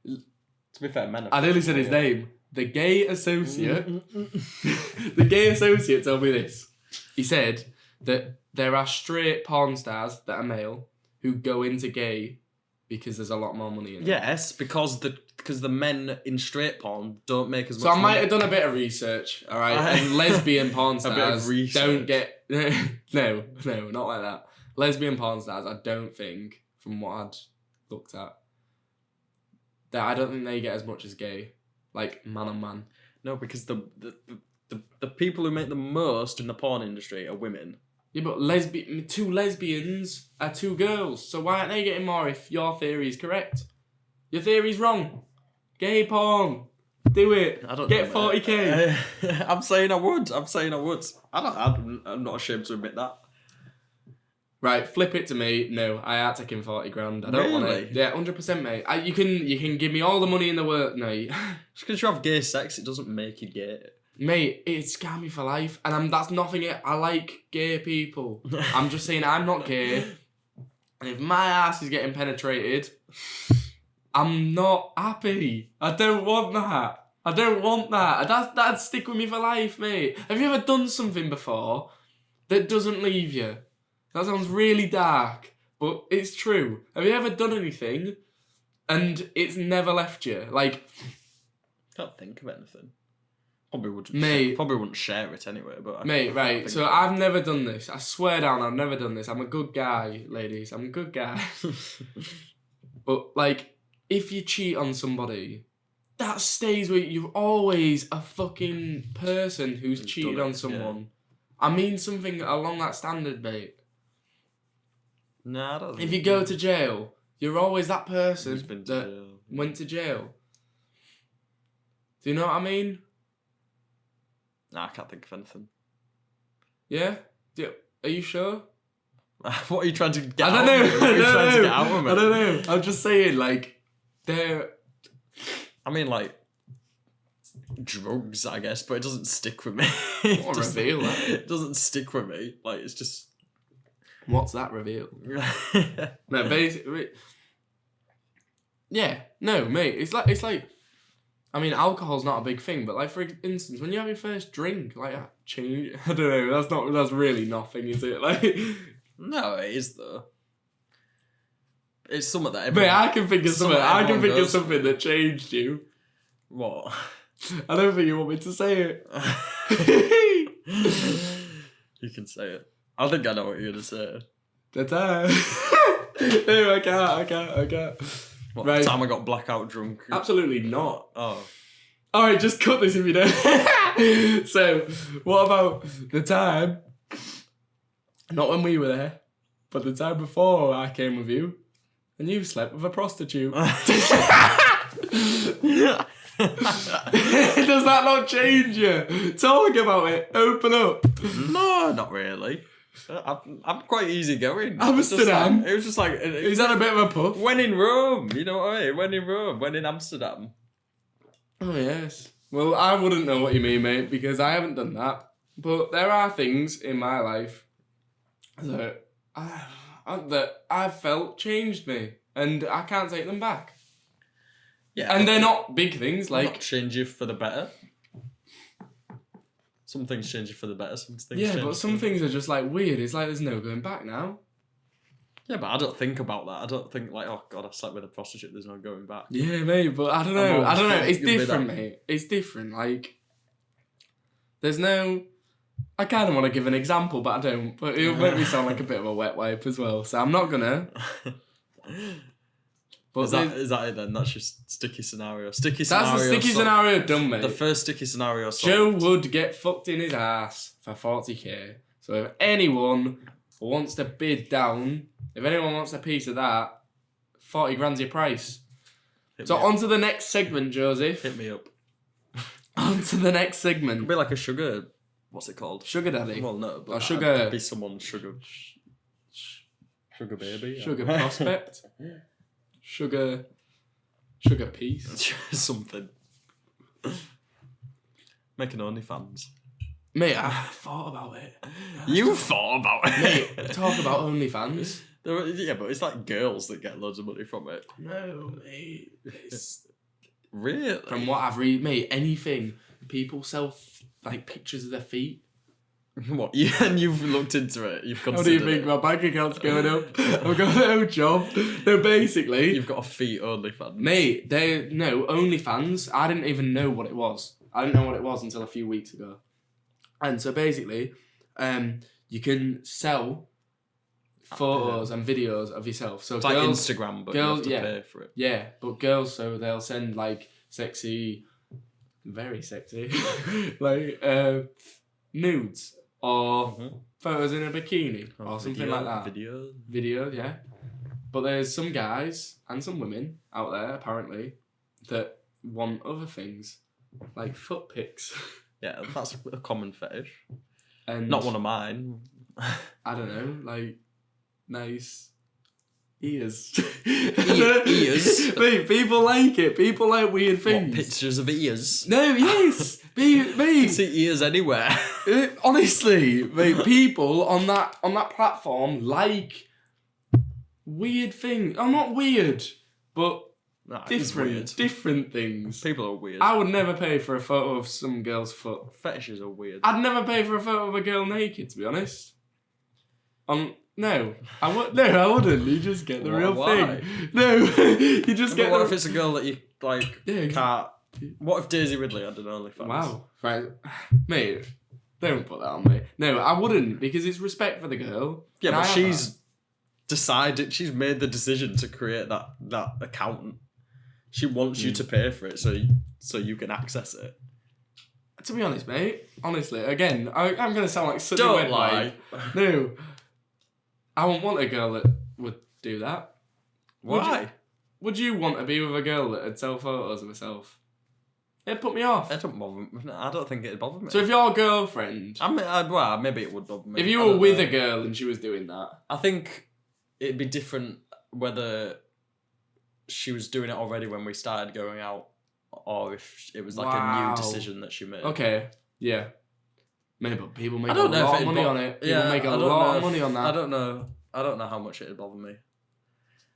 To be fair, men. I nearly said his name. The gay associate. The gay associate told me this. He said that there are straight porn stars that are male who go into gay because there's a lot more money in it. Yes, because the men in straight porn don't make as much. So I might money. have done a bit of research, all right. And lesbian porn stars don't get no, not like that. Lesbian porn stars, I don't think, from what I'd looked at, that I don't think they get as much as gay, like man on man. No, because the people who make the most in the porn industry are women. Yeah, but two lesbians are two girls, so why aren't they getting more if your theory is correct? Your theory's wrong. Gay porn. Do it. I don't get know, 40k. I'm saying I would. I'm not ashamed to admit that. Right, flip it to me. No, I ain't taking 40 grand. I don't want it. Yeah, 100%, mate. You can give me all the money in the world. No, just because you have gay sex, it doesn't make you gay. Mate, it's scam me for life, and that's nothing. I like gay people. I'm just saying I'm not gay, and if my ass is getting penetrated, I'm not happy. I don't want that. I don't want that. That'd stick with me for life, mate. Have you ever done something before that doesn't leave you? That sounds really dark, but it's true. Have you ever done anything and it's never left you? Like, Can't think of anything. Probably wouldn't share it anyway. But right. So I've never done this. I swear down, I've never done this. I'm a good guy, ladies. I'm a good guy. But like, if you cheat on somebody, that stays with you. You're always a fucking person who's cheated on someone. Yeah. I mean something along that standard, mate. Nah, that if you go to jail, you're always that person that went to jail. Do you know what I mean? Nah, I can't think of anything. Yeah? Are you sure? What are you trying to get out of me? I don't know. I'm just saying, like, they're... I mean, like, drugs, I guess, but it doesn't stick with me. What a reveal, that? It doesn't stick with me. Like, it's just... What's that reveal? No, basically... Yeah, no, mate, it's like... I mean, alcohol's not a big thing, but like, for instance, when you have your first drink, like, change... I don't know, that's really nothing, is it? Like... No, it is, though. It's something that everyone... Mate, I can think of something. I can think of something that changed you. What? I don't think you want me to say it. You can say it. I think I know what you're going to say. The time. No, I can't. What, right. The time I got blackout drunk? Absolutely not. Oh. Alright, just cut this if you don't. So, what about the time, not when we were there, but the time before I came with you, and you slept with a prostitute? Does that not change you? Talk about it. Open up. No, not really. I'm quite easygoing. Amsterdam. It was just like... Is that a bit of a puff? When in Rome, you know what I mean? When in Rome, when in Amsterdam. Oh, yes. Well, I wouldn't know what you mean, mate, because I haven't done that. But there are things in my life that I've felt changed me, and I can't take them back. Yeah. And they're not big things, like... Not change you for the better. Some things change you for the better, some things yeah, but some things are just, like, weird. It's like there's no going back now. Yeah, but I don't think about that. I don't think, like, oh, God, I slept with a prostitute, there's no going back. Yeah, mate, but I don't know. It's different, mate. It's different. Like, there's no... I kind of want to give an example, but I don't. But it'll make me sound like a bit of a wet wipe as well, so I'm not going to. But is that it then? That's just sticky scenario. That's the sticky scenario done, mate. The first sticky scenario solved. Joe would get fucked in his ass for 40k. So if anyone wants to bid down, if anyone wants a piece of that, 40 grand's your price. So on to the next segment, Joseph. Hit me up. On to the next segment. It'd be like a sugar... What's it called? Sugar daddy. Well, no, but or sugar... be someone's sugar... Sugar baby. Sugar prospect. Sugar piece. Something. Making OnlyFans. Mate, I thought about it. You thought about it? Mate, talk about OnlyFans. Yeah, but it's like girls that get loads of money from it. No, mate. Really? From what I've read, mate, anything. People sell like pictures of their feet. What? And you've looked into it. You've considered How do you think it. my bank account's going up? I've got no job. No, basically, You've got a feet OnlyFans. mate. OnlyFans. I didn't even know what it was. I didn't know what it was until a few weeks ago. And so basically, you can sell photos and videos of yourself. So It's girls, like Instagram, but girls, you have to pay for it. Yeah, but girls, so they'll send like sexy, very sexy, like nudes or photos in a bikini or something like that. Videos, yeah. But there's some guys and some women out there apparently that want other things, like foot pics. Yeah, that's a common fetish. And not one of mine. I don't know, like nice ears. Ears? Mate, people like it. People like weird things. What, pictures of ears? No, yes. You can Mate. see ears anywhere. Honestly, mate, people on that platform like weird things. Oh, not weird, but Nah, it's weird. different things. People are weird. I would never pay for a photo of some girl's foot. Fetishes are weird. I'd never pay for a photo of a girl naked, to be honest. No, I wouldn't. You just get the real Why? thing. No, you just get. What if it's a girl that you like? Yeah, Can't. What if Daisy Ridley had an OnlyFans? Wow, right, mate. Don't put that on me. No, I wouldn't because it's respect for the girl. Yeah, Can but I have she's decided. She's made the decision to create that account. She wants you to pay for it, so you can access it. that. To be honest, mate. Honestly, again, I'm gonna sound like such a Don't wet lie. No, I wouldn't want a girl that would do that. Why? Would you want to be with a girl that would sell photos of herself? It'd put me off. It don't bother me. I don't think it'd bother me. So if your girlfriend, well, maybe it would bother me. if you were with a girl and she was doing that, I think it'd be different whether she was doing it already when we started going out, or if it was like a Wow. new decision that she made. okay, yeah. Maybe people make I don't a know lot if of it'd money on it. People Yeah, make a I don't lot know of money on that. I don't know how much it'd bother me.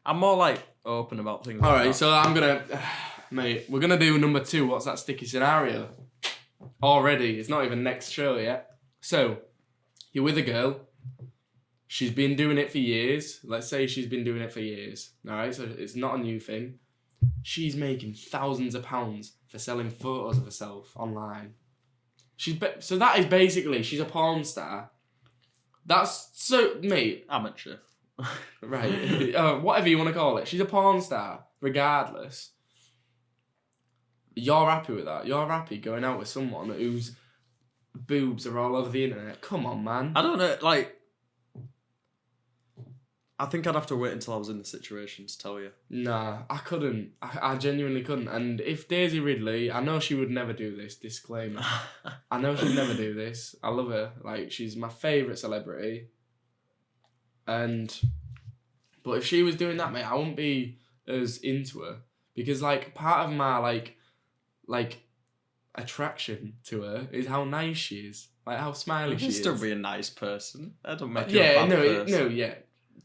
I'm more like open about things. All like right, that. so I'm gonna, mate. We're gonna do number 2. What's that sticky scenario? Already, it's not even next show yet. So, you're with a girl. She's been doing it for years. Let's say she's been doing it for years. All right, so it's not a new thing. She's making thousands of pounds for selling photos of herself online. So that is basically she's a porn star. That's so, mate. amateur. Right, whatever you want to call it. She's a porn star, regardless. You're happy with that? You're happy going out with someone whose boobs are all over the internet? Come on, man. I don't know. Like, I think I'd have to wait until I was in the situation to tell you. Nah, I couldn't. I genuinely couldn't. And if Daisy Ridley, I know she would never do this, disclaimer. I know she'd never do this. I love her. Like, she's my favourite celebrity. But if she was doing that, mate, I wouldn't be as into her. Because, like, part of my, like attraction to her is how nice she is. Like, how smiley You she can is. still be a nice person. That don't make you a bad person. Yeah.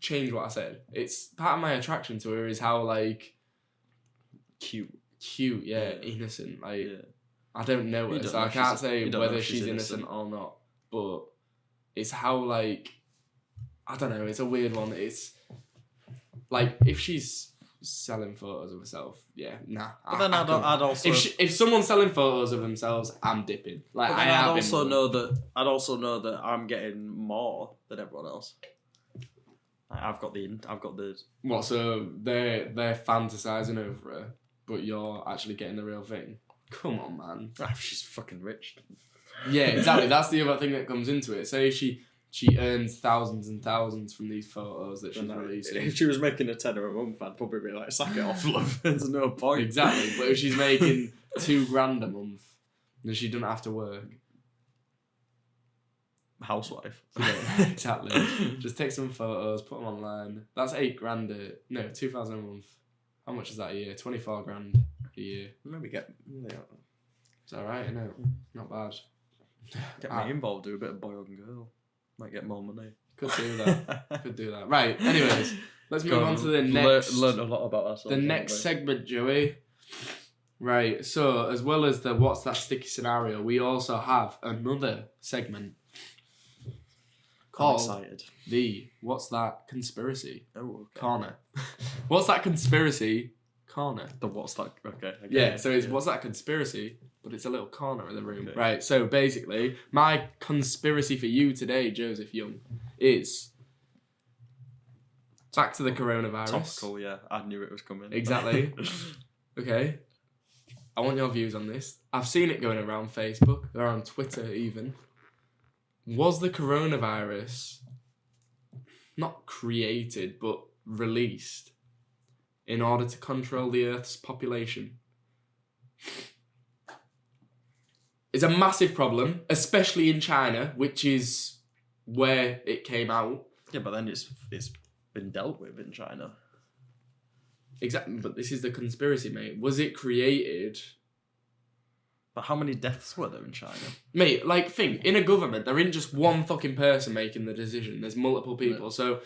Change what I said. It's part of my attraction to her is how, like, Cute. yeah, innocent. Like, I don't know her, so I can't say whether she's innocent or not. But it's how, like, I don't know. It's a weird one. It's like if she's selling photos of herself, yeah, nah. But then I'd also if someone's selling photos of themselves, I'm dipping. Like, but then I'd also know that I'm getting more than everyone else. I've got the. What? So they're fantasizing over her, but you're actually getting the real thing. Come on, man. She's fucking rich. Yeah, exactly. That's the other thing that comes into it. Say she earns thousands and thousands from these photos that she's releasing. If she was making a tenner a month, I'd probably be like, sack it off, love. There's no point. Exactly. But if she's making $2,000 a month, then she doesn't have to work. Housewife. Yeah, exactly. Just take some photos, put them online. That's $8,000. No, 2,000 a month. How much is that a year? 24 grand a year. Maybe It's alright, isn't it? Not bad. Get me involved. Do a bit of boy and girl. Might get more money. Could do that. Right. Anyways, let's move on to the next. Learn a lot about ourselves. The next segment, Joey. Right, so as well as the What's That Sticky Scenario, we also have another segment I'm called excited. the What's That Conspiracy Oh, okay. Corner. What's That Conspiracy Corner? The what's that? Okay. Yeah, so it's What's That Conspiracy, but it's a little corner of the room. Okay. Right, so basically, my conspiracy for you today, Joseph Young, is back to the coronavirus. Topical, yeah. I knew it was coming. Exactly. Okay. I want your views on this. I've seen it going around Facebook, or on Twitter even. Was the coronavirus not created, but released in order to control the Earth's population? It's a massive problem, especially in China, which is where it came out. Yeah, but then it's been dealt with in China. Exactly, but this is the conspiracy, mate. Was it created? But how many deaths were there in China? Mate, like, think, in a government, there isn't just one fucking person making the decision. There's multiple people. Right. So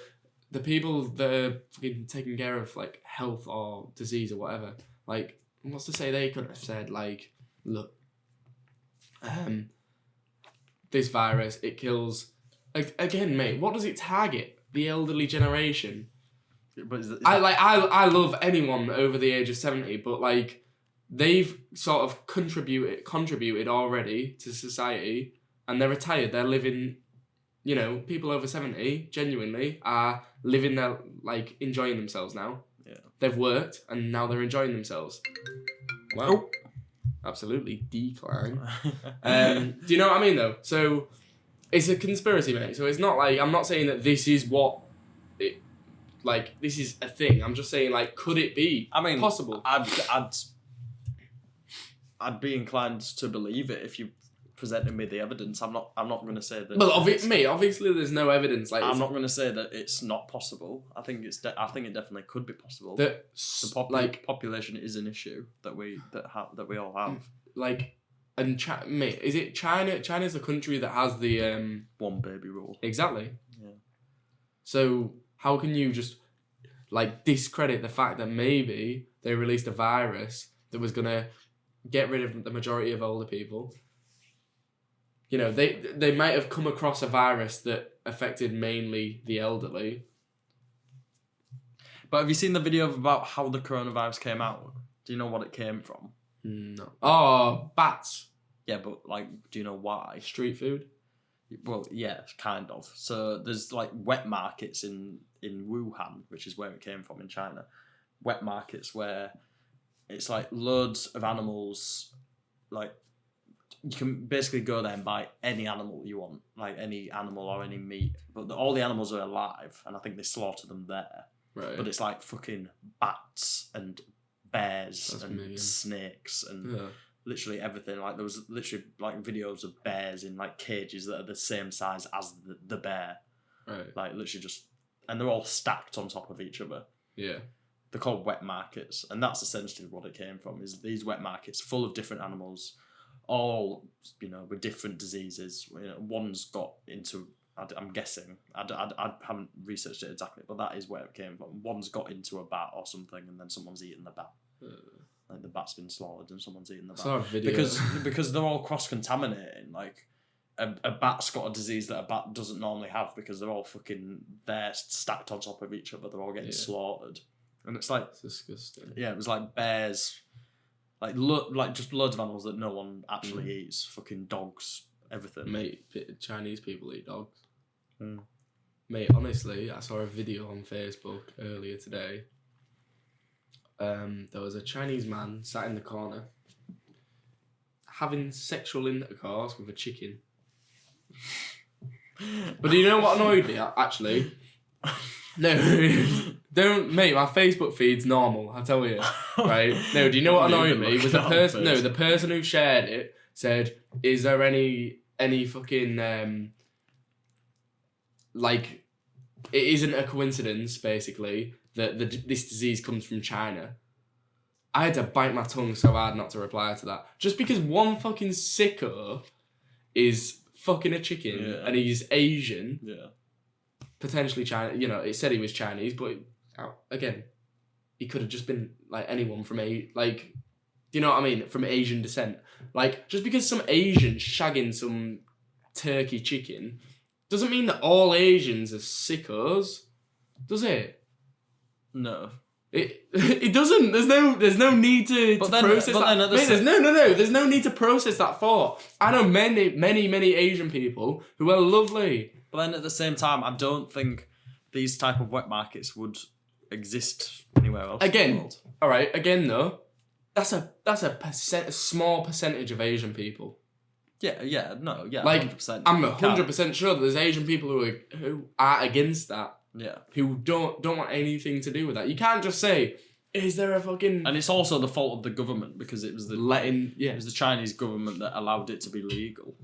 the people that are fucking taking care of, like, health or disease or whatever, like, what's to say they could have said, like, look, this virus, it kills... Again, mate, what does it target? The elderly generation. But I love anyone over the age of 70, but, like, they've sort of contributed already to society, and they're retired. They're living, people over 70 genuinely are living their, like, enjoying themselves now. Yeah. They've worked, and now they're enjoying themselves. Well, absolutely decline. Do you know what I mean, though? So it's a conspiracy, mate. So it's not like, I'm not saying that this is what it, like, this is a thing. I'm just saying, like, could it be possible? I'd be inclined to believe it if you presented me the evidence. I'm not going to say that. Well, obviously, there's no evidence. Like, I'm not going to say that it's not possible. I think it definitely could be possible. The population is an issue that we all have. Like, and mate, is it China? China's the country that has the one baby rule. Exactly. Yeah. So how can you just, like, discredit the fact that maybe they released a virus that was gonna get rid of the majority of older people? They might have come across a virus that affected mainly the elderly. But have you seen the video about how the coronavirus came out? Do you know what it came from? No. Oh, bats. Yeah, but, like, do you know why? Street food? Well, yeah, kind of. So there's, like, wet markets in Wuhan, which is where it came from in China. Wet markets where it's, like, loads of animals, like, you can basically go there and buy any animal you want, like any animal or any meat. But all the animals are alive, and I think they slaughter them there. Right. But it's, like, fucking bats and bears and snakes and literally everything. Like, there was literally, like, videos of bears in, like, cages that are the same size as the bear. Right. Like, literally just... And they're all stacked on top of each other. Yeah. They're called wet markets. And that's essentially what it came from, is these wet markets full of different animals, all, with different diseases. One's got into... I'm guessing. I haven't researched it exactly, but that is where it came from. One's got into a bat or something, and then someone's eaten the bat. Like, the bat's been slaughtered and someone's eaten the bat. Saw a video. Because they're all cross-contaminating. Like, a bat's got a disease that a bat doesn't normally have because they're all fucking there stacked on top of each other. They're all getting slaughtered. And it's like... It's disgusting. Yeah, it was like bears... Like, just loads of animals that no one actually eats. Fucking dogs, everything. Mate, Chinese people eat dogs. Mm. Mate, honestly, I saw a video on Facebook earlier today. There was a Chinese man sat in the corner having sexual intercourse with a chicken. But do you know what annoyed me, actually? No, don't, mate, my Facebook feed's normal, I tell you, right? No, do you know what annoyed me? Was the person who shared it said, is there any fucking, like, it isn't a coincidence, basically, that this disease comes from China. I had to bite my tongue so hard not to reply to that. Just because one fucking sicko is fucking a chicken and he's Asian, potentially China, it said he was Chinese, but again, he could have just been, like, anyone from Do you know what I mean? From Asian descent. Like, just because some Asians shagging some turkey chicken doesn't mean that all Asians are sickos, does it? No. It doesn't. There's no need to process that. Mate, there's no need to process that thought. I know many Asian people who are lovely. But then at the same time, I don't think these type of wet markets would exist anywhere else in the world. All right. Again, though, that's a small percentage of Asian people. Yeah. Like 100%. I'm 100% sure that there's Asian people who are against that. Yeah. Who don't want anything to do with that. You can't just say, is there a fucking... And it's also the fault of the government because it was it was the Chinese government that allowed it to be legal.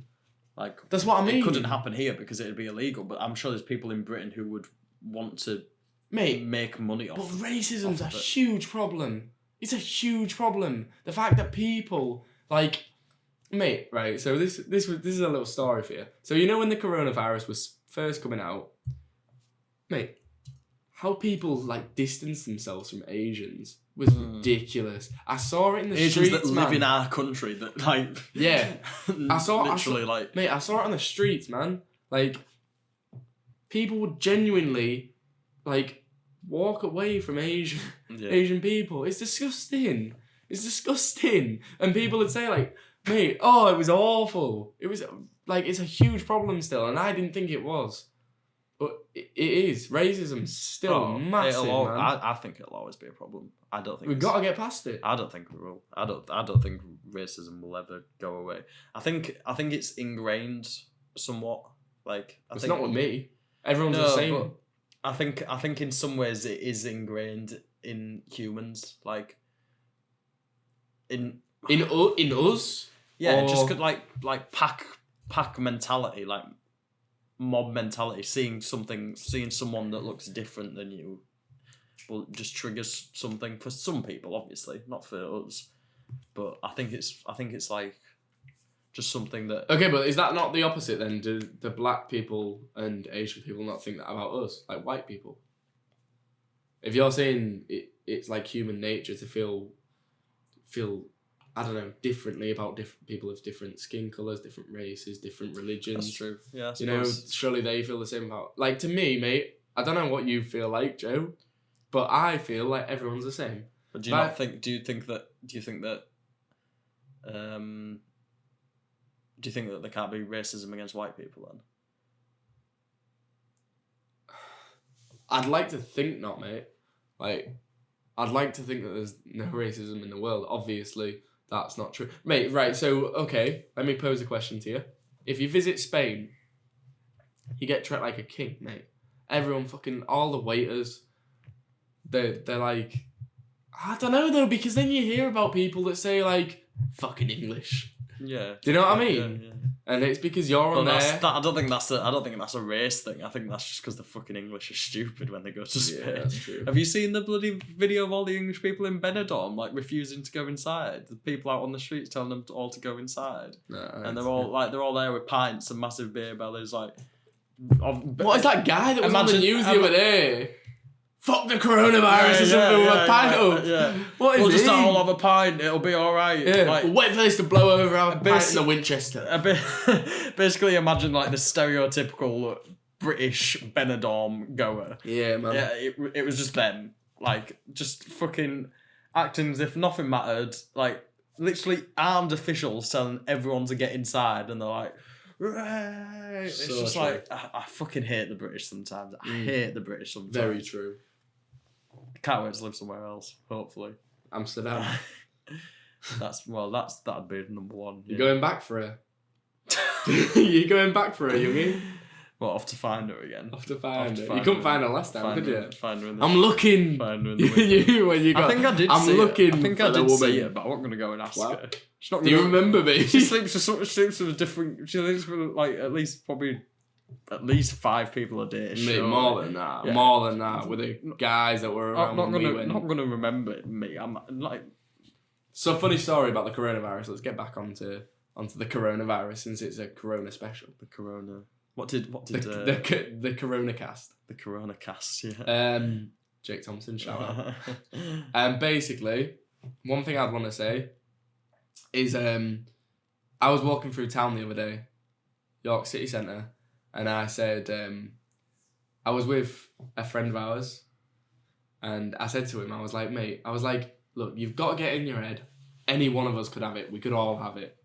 Like, that's what I mean. It couldn't happen here because it'd be illegal, but I'm sure there's people in Britain who would want to make money off. But racism's a huge problem. It's a huge problem. The fact that people like, mate, right? So this is a little story for you. So you know when the coronavirus was first coming out, mate, how people like distance themselves from Asians was ridiculous. I saw it in the Asians streets, that live in our country that like I saw like I saw it on the streets, man. Like people would genuinely like walk away from Asian people. It's disgusting. It's disgusting. And people would say like, mate, oh, it was awful. It was like it's a huge problem still, and I didn't think it was. But it is. Racism's still massive, man. I think it'll always be a problem. I don't think we've got to get past it. I don't think we will. I don't think racism will ever go away. I think it's ingrained somewhat. Like it's not with me. Everyone's the same. But I think in some ways it is ingrained in humans. Like in us. Yeah, just could like pack mentality, like mob mentality. Seeing someone that looks different than you will just triggers something for some people, obviously, not for us. But I think it's like just something that... Okay, but is that not the opposite then? Do the black people and Asian people not think that about us, like white people? If you're saying it's like human nature to feel I don't know, differently about different people of different skin colours, different races, different religions. That's true. Yeah, I suppose. You know, surely they feel the same about... Like, to me, mate, I don't know what you feel like, Joe, but I feel like everyone's the same. But do you think that there can't be racism against white people then? I'd like to think not, mate. Like, I'd like to think that there's no racism in the world. Obviously, that's not true. Mate, right, so, okay, let me pose a question to you. If you visit Spain, you get treated like a king, mate. Everyone fucking, all the waiters, they're like, I don't know though, because then you hear about people that say like, fucking English. Yeah. Do you know what I mean? Yeah. And it's because you're on there. I don't think that's a race thing. I think that's just because the fucking English are stupid when they go to Spain. Yeah, that's true. Have you seen the bloody video of all the English people in Benidorm like refusing to go inside? The people out on the streets telling them all to go inside. No, and they're all there with pints and massive beer bellies. Like, what is that guy that was on the news the other day? Fuck the coronavirus or something with a pint up. Yeah. What is we'll just all have a pint, it'll be alright. Yeah. Like, we'll wait for this to blow over our pint in the Winchester. Basically imagine like the stereotypical British Benidorm goer. Yeah, man. Yeah, it was just them. Like, just fucking acting as if nothing mattered. Like, literally armed officials telling everyone to get inside and they're like, right. It's so just true. like, I fucking hate the British sometimes. I hate the British sometimes. Very true. Can't wait to live somewhere else, hopefully. Amsterdam. That'd be number one. You're going back for her? You're going back for her, youngie? Well, off to find her again. Off to find her. You couldn't find her last time, could you? Find her in the... I'm looking. Find her in the window. when you got... I think I did I'm see looking her. I think for I did the see woman. her, but I'm not going to go and ask her. She's not Do you remember me? She sleeps with a different... She sleeps with like at least 5 people a day. Mate, more than that. Yeah. More than that. With the guys that were around not gonna remember me. I'm like... So, funny story about the coronavirus. Let's get back onto the coronavirus since it's a corona special. The corona... What did the Corona cast? The Corona cast, yeah. Jake Thompson, shout out. Basically, one thing I'd want to say is I was walking through town the other day, York City Centre, and I said I was with a friend of ours, and I said to him, I was like, mate, look, you've got to get in your head. Any one of us could have it. We could all have it.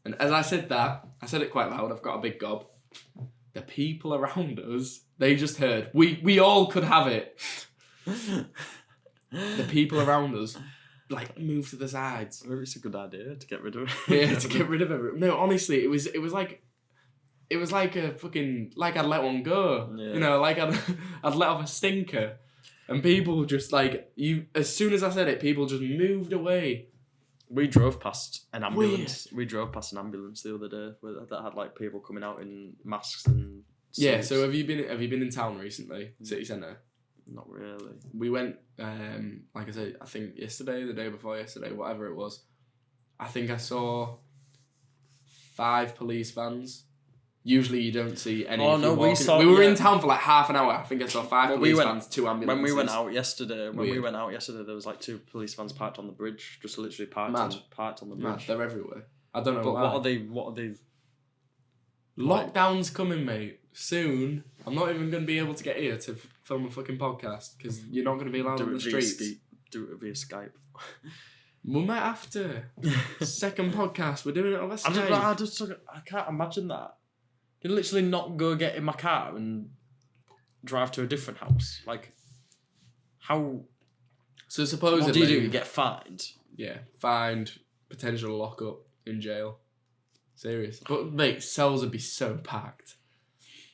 And as I said that, I said it quite loud. I've got a big gob. The people around us, they just heard, we all could have it. The people around us, like, moved to the sides. Maybe it's a good idea to get rid of it. Yeah, to get rid of it. No, honestly, it was like a fucking, like I'd let one go. Yeah. You know, like I'd let off a stinker. And people just, like, as soon as I said it, people just moved away. We drove past an ambulance. Weird. We drove past an ambulance the other day that had like people coming out in masks and suits. Yeah, so have you been in town recently? City Centre? Not really. We went, like I said, I think yesterday, the day before yesterday, whatever it was. I think I saw 5 police vans. Usually you don't see any. Oh no, we were in town for like half an hour. I think I saw 5 police vans, 2 ambulances. When we went out yesterday, there was like 2 police vans parked on the bridge, just literally parked on the bridge. Mad, they're everywhere. I don't know. But why. What are they? Lockdown's coming, mate. Soon. I'm not even going to be able to get here to film a fucking podcast because you're not going to be allowed on the streets. Do it via Skype. We might have to. Second podcast, we're doing it over Skype. I can't imagine that. You literally not go get in my car and drive to a different house. Like, how? So supposedly, what do? You get fined? Yeah, fined, potential lockup in jail. Serious. But mate, cells would be so packed.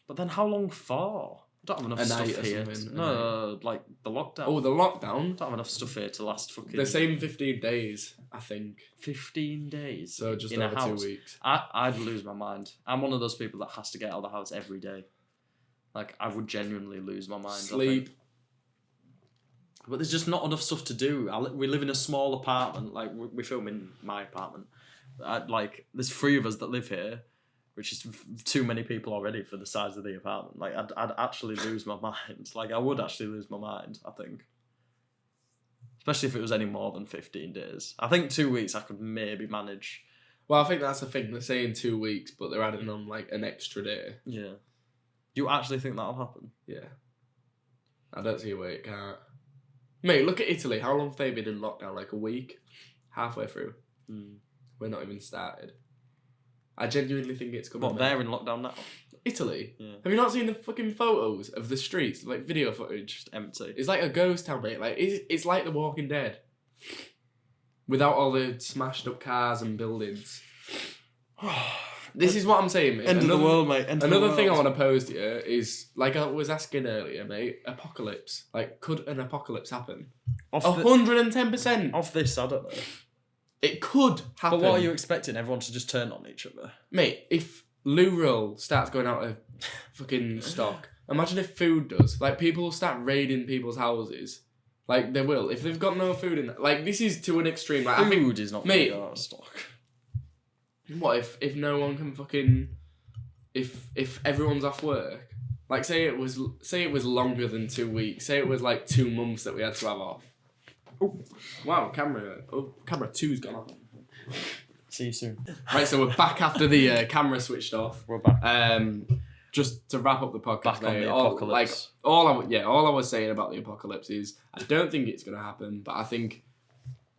But then how long for? I don't have enough stuff here. No, like the lockdown. Oh, the lockdown? I don't have enough stuff here to last fucking... They're saying 15 days, I think. 15 days? So just in over a house. 2 weeks. I'd lose my mind. I'm one of those people that has to get out of the house every day. Like, I would genuinely lose my mind. Sleep. But there's just not enough stuff to do. We live in a small apartment. Like, we film in my apartment. There's 3 of us that live here, which is too many people already for the size of the apartment. Like, I'd actually lose my mind. Like, I would actually lose my mind, I think. Especially if it was any more than 15 days. I think 2 weeks I could maybe manage. Well, I think that's the thing. They're saying 2 weeks, but they're adding on, like, an extra day. Yeah. You actually think that'll happen? Yeah. I don't see a way it can't. Mate, look at Italy. How long have they been in lockdown? Like a week? Halfway through. We're not even started. I genuinely think it's coming. What, they're in lockdown now? Italy? Yeah. Have you not seen the fucking photos of the streets? Like video footage? Just empty. It's like a ghost town, mate. Like, it's like The Walking Dead. Without all the smashed up cars and buildings. This is what I'm saying, mate. End of the world, mate. Another thing I want to pose to you is, like I was asking earlier, mate, apocalypse. Like, could an apocalypse happen? 110%. Off this, I don't know. It could happen. But what are you expecting? Everyone to just turn on each other? Mate, if loo roll starts going out of fucking stock, imagine if food does. Like, people will start raiding people's houses. Like, they will. If they've got no food in that. Like, this is to an extreme. Like, food is not going out of stock. What if no one can fucking... If everyone's off work? Like, say it was longer than 2 weeks. Say it was, like, 2 months that we had to have off. Oh, wow, camera 2's gone off. See you soon. Right, so we're back after the camera switched off. We're back. Just to wrap up the podcast, back on the apocalypse. All I was saying about the apocalypse is I don't think it's gonna happen, but I think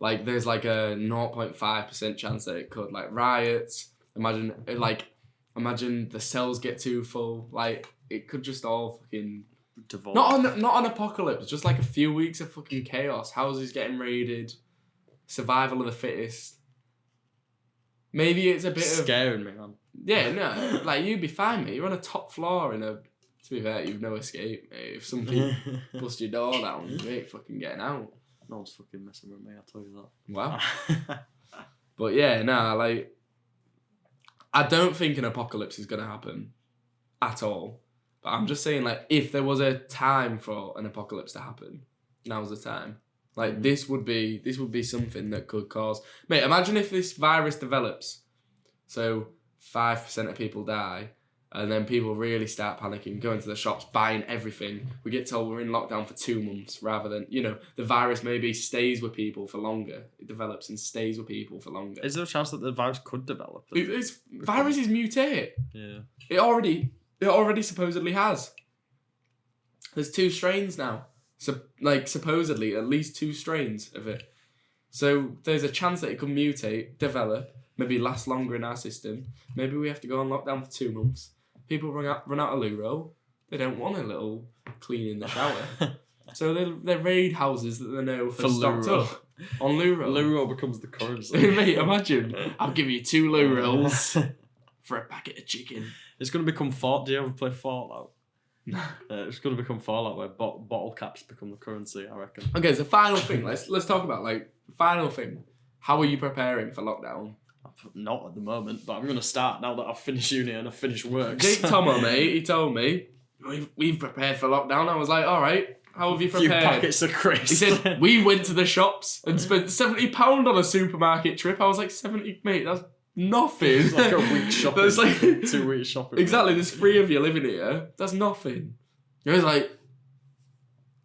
like there's like a 0.5% chance that it could. Like riots. Imagine the cells get too full. Like it could just all fucking. Devolve. Not an apocalypse, just like a few weeks of fucking chaos. Houses getting raided, survival of the fittest. Maybe it's a bit scaring me, man. Yeah, no, like you'd be fine, mate. You're on a top floor in a. To be fair, you've no escape, mate. If something bust your door down, you ain't fucking getting out. No one's fucking messing with me. I'll tell you that. Wow. But yeah, like I don't think an apocalypse is gonna happen at all. But I'm just saying, like, if there was a time for an apocalypse to happen, now's the time. Like, this would be something that could cause... Mate, imagine if this virus develops. So, 5% of people die. And then people really start panicking, going to the shops, buying everything. We get told we're in lockdown for 2 months rather than, the virus maybe stays with people for longer. It develops and stays with people for longer. Is there a chance that the virus could develop? Viruses mutate. Yeah. It already supposedly has. There's 2 strains now. So, supposedly, at least 2 strains of it. So there's a chance that it could mutate, develop, maybe last longer in our system. Maybe we have to go on lockdown for 2 months. People run out of loo roll. They don't want a little clean in the shower. So they raid houses that they know are stocked up on loo roll. Loo roll becomes the currency. Mate, imagine. I'll give you 2 loo rolls for a packet of chicken. It's going to become Fallout. Do you ever play Fallout? No. It's going to become Fallout where bottle caps become the currency, I reckon. Okay, so final thing. Let's talk about, final thing. How are you preparing for lockdown? Not at the moment, but I'm going to start now that I've finished uni and I've finished work. Jake Tomo, mate, he told me, we've prepared for lockdown. I was like, all right, how have you prepared? A few packets of crisps. He said, we went to the shops and spent £70 on a supermarket trip. I was like, 70, mate, that's nothing. It's like a week shopping. That's like 2 weeks shopping. Exactly, there's 3 of you living here. That's nothing. He was like,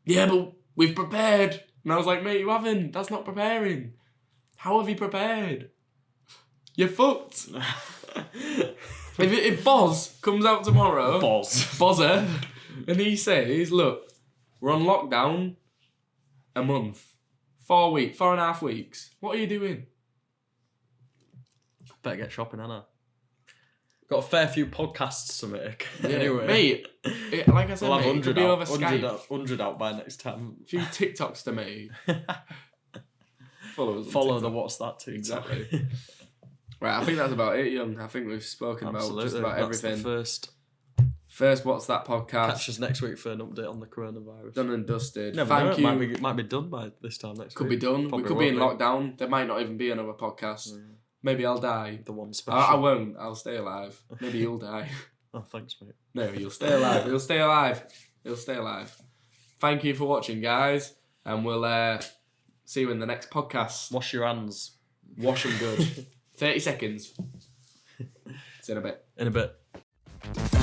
yeah, but we've prepared. And I was like, mate, you haven't. That's not preparing. How have you prepared? You're fucked. if Boz comes out tomorrow, Bozzer, and he says, look, we're on lockdown a month, 4.5 weeks. What are you doing? Better get shopping, Anna. Got a fair few podcasts to make. Yeah, anyway, mate, like I said, we'll have 100 it could be over 100 out by next time. A few TikToks to make. Follow the What's That TikTok. Exactly. Right, I think that's about it, Young. I think we've spoken about just about everything. That's the first What's That podcast. Catch us next week for an update on the coronavirus. Done and dusted. Thank you. Might be done by this time next week. Could be done. Probably we could be in lockdown. There might not even be another podcast. Maybe I'll die. The one special. I won't. I'll stay alive. Maybe you'll die. Oh, thanks, mate. No, you'll stay alive. You'll stay alive. You'll stay alive. Thank you for watching, guys. And we'll see you in the next podcast. Wash your hands. Wash them good. 30 seconds. See you in a bit. In a bit.